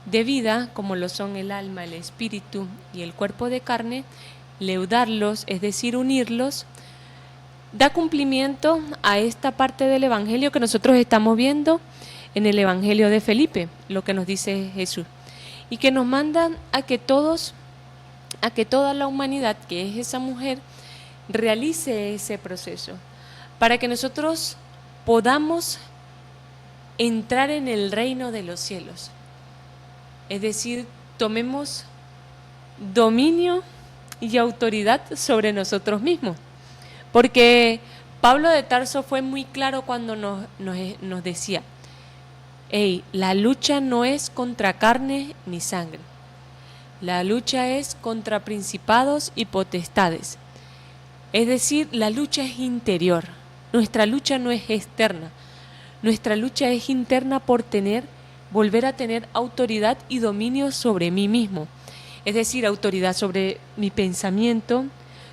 de vida, como lo son el alma, el espíritu y el cuerpo de carne, leudarlos, es decir, unirlos, da cumplimiento a esta parte del Evangelio que nosotros estamos viendo en el Evangelio de Felipe, lo que nos dice Jesús, y que nos manda a que toda la humanidad, que es esa mujer, realice ese proceso, para que nosotros podamos entrar en el reino de los cielos. Es decir, tomemos dominio y autoridad sobre nosotros mismos. Porque Pablo de Tarso fue muy claro cuando nos decía, hey, la lucha no es contra carne ni sangre. La lucha es contra principados y potestades. Es decir, la lucha es interior. Nuestra lucha no es externa. Nuestra lucha es interna por volver a tener autoridad y dominio sobre mí mismo. Es decir, autoridad sobre mi pensamiento,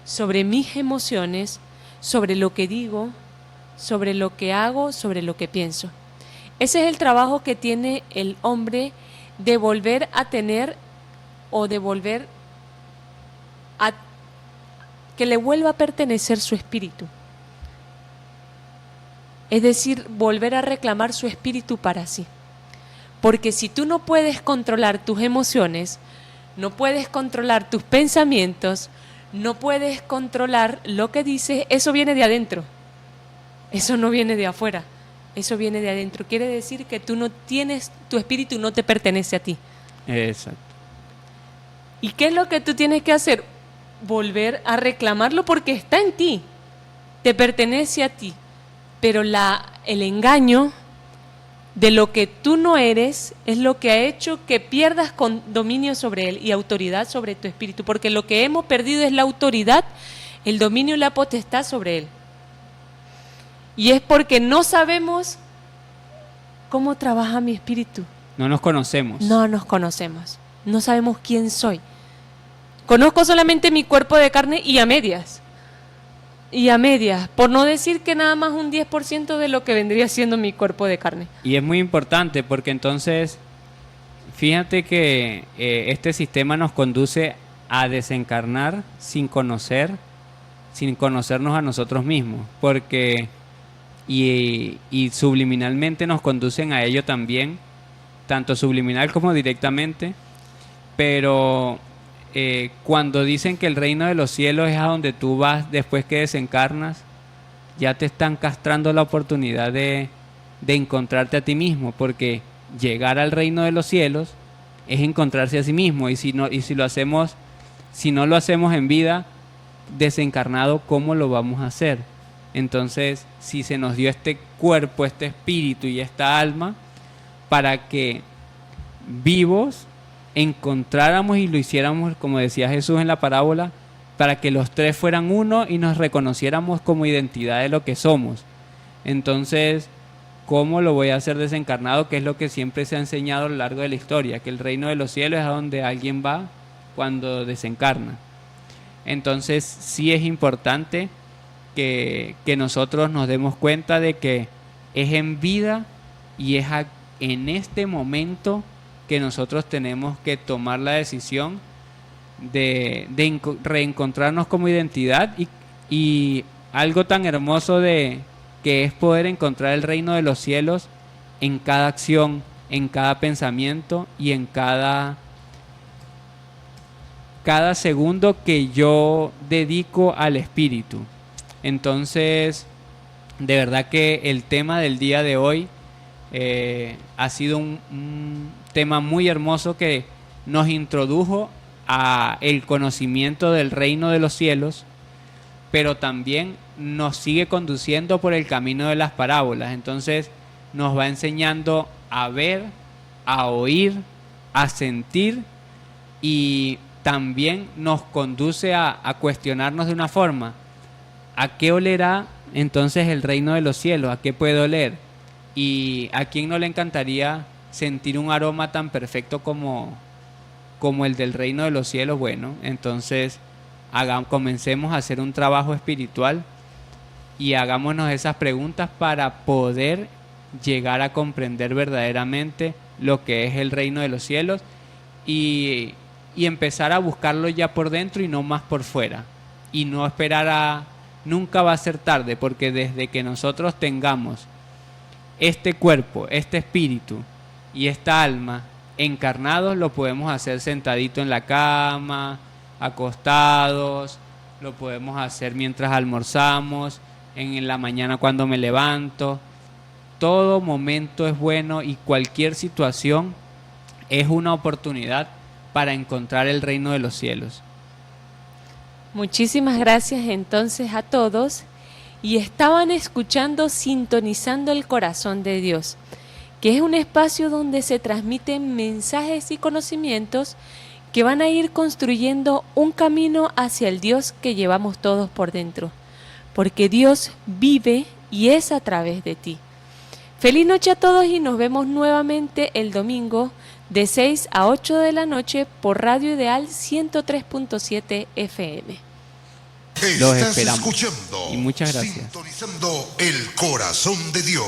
sobre mis emociones, sobre lo que digo, sobre lo que hago, sobre lo que pienso. Ese es el trabajo que tiene el hombre de volver a tener o de volver a que le vuelva a pertenecer su espíritu. Es decir, volver a reclamar su espíritu para sí. Porque si tú no puedes controlar tus emociones, no puedes controlar tus pensamientos, no puedes controlar lo que dices, eso viene de adentro. Eso no viene de afuera, eso viene de adentro. Quiere decir que tú no tienes, tu espíritu no te pertenece a ti. Exacto. ¿Y qué es lo que tú tienes que hacer? Volver a reclamarlo porque está en ti, te pertenece a ti. Pero el engaño de lo que tú no eres es lo que ha hecho que pierdas con dominio sobre él y autoridad sobre tu espíritu, porque lo que hemos perdido es la autoridad, el dominio y la potestad sobre él. Y es porque no sabemos cómo trabaja mi espíritu. No nos conocemos. No nos conocemos, no sabemos quién soy. Conozco solamente mi cuerpo de carne y a medias. Y a medias, por no decir que nada más un 10% de lo que vendría siendo mi cuerpo de carne. Y es muy importante porque entonces, fíjate que este sistema nos conduce a desencarnar sin conocernos a nosotros mismos, porque y subliminalmente nos conducen a ello también, tanto subliminal como directamente, pero cuando dicen que el reino de los cielos es a donde tú vas después que desencarnas, ya te están castrando la oportunidad de encontrarte a ti mismo, porque llegar al reino de los cielos es encontrarse a sí mismo, si no lo hacemos en vida, desencarnado, ¿cómo lo vamos a hacer? Entonces, si se nos dio este cuerpo, este espíritu y esta alma, para que vivos encontráramos y lo hiciéramos, como decía Jesús en la parábola, para que los 3 fueran uno y nos reconociéramos como identidad de lo que somos. Entonces, ¿cómo lo voy a hacer desencarnado? Que es lo que siempre se ha enseñado a lo largo de la historia, que el reino de los cielos es a donde alguien va cuando desencarna. Entonces, sí es importante que nosotros nos demos cuenta de que es en vida y es en este momento que nosotros tenemos que tomar la decisión de reencontrarnos como identidad y algo tan hermoso que es poder encontrar el reino de los cielos en cada acción, en cada pensamiento y en cada segundo que yo dedico al espíritu. Entonces, de verdad que el tema del día de hoy ha sido un tema muy hermoso que nos introdujo a el conocimiento del reino de los cielos, pero también nos sigue conduciendo por el camino de las parábolas. Entonces nos va enseñando a ver, a oír, a sentir, y también nos conduce a cuestionarnos de una forma: ¿a qué olerá entonces el reino de los cielos? ¿A qué puede oler? ¿Y a quién no le encantaría sentir un aroma tan perfecto como el del reino de los cielos? Bueno, entonces comencemos a hacer un trabajo espiritual y hagámonos esas preguntas para poder llegar a comprender verdaderamente lo que es el reino de los cielos y empezar a buscarlo ya por dentro y no más por fuera. Y no esperar nunca va a ser tarde, porque desde que nosotros tengamos este cuerpo, este espíritu y esta alma encarnados, lo podemos hacer sentadito en la cama, acostados, lo podemos hacer mientras almorzamos, en la mañana cuando me levanto. Todo momento es bueno y cualquier situación es una oportunidad para encontrar el reino de los cielos. Muchísimas gracias entonces a todos, y estaban escuchando Sintonizando el Corazón de Dios, que es un espacio donde se transmiten mensajes y conocimientos que van a ir construyendo un camino hacia el Dios que llevamos todos por dentro, porque Dios vive y es a través de ti. Feliz noche a todos y nos vemos nuevamente el domingo de 6 a 8 de la noche por Radio Ideal 103.7 FM. Los Estás esperamos. escuchando Y muchas gracias. Sintonizando el Corazón de Dios.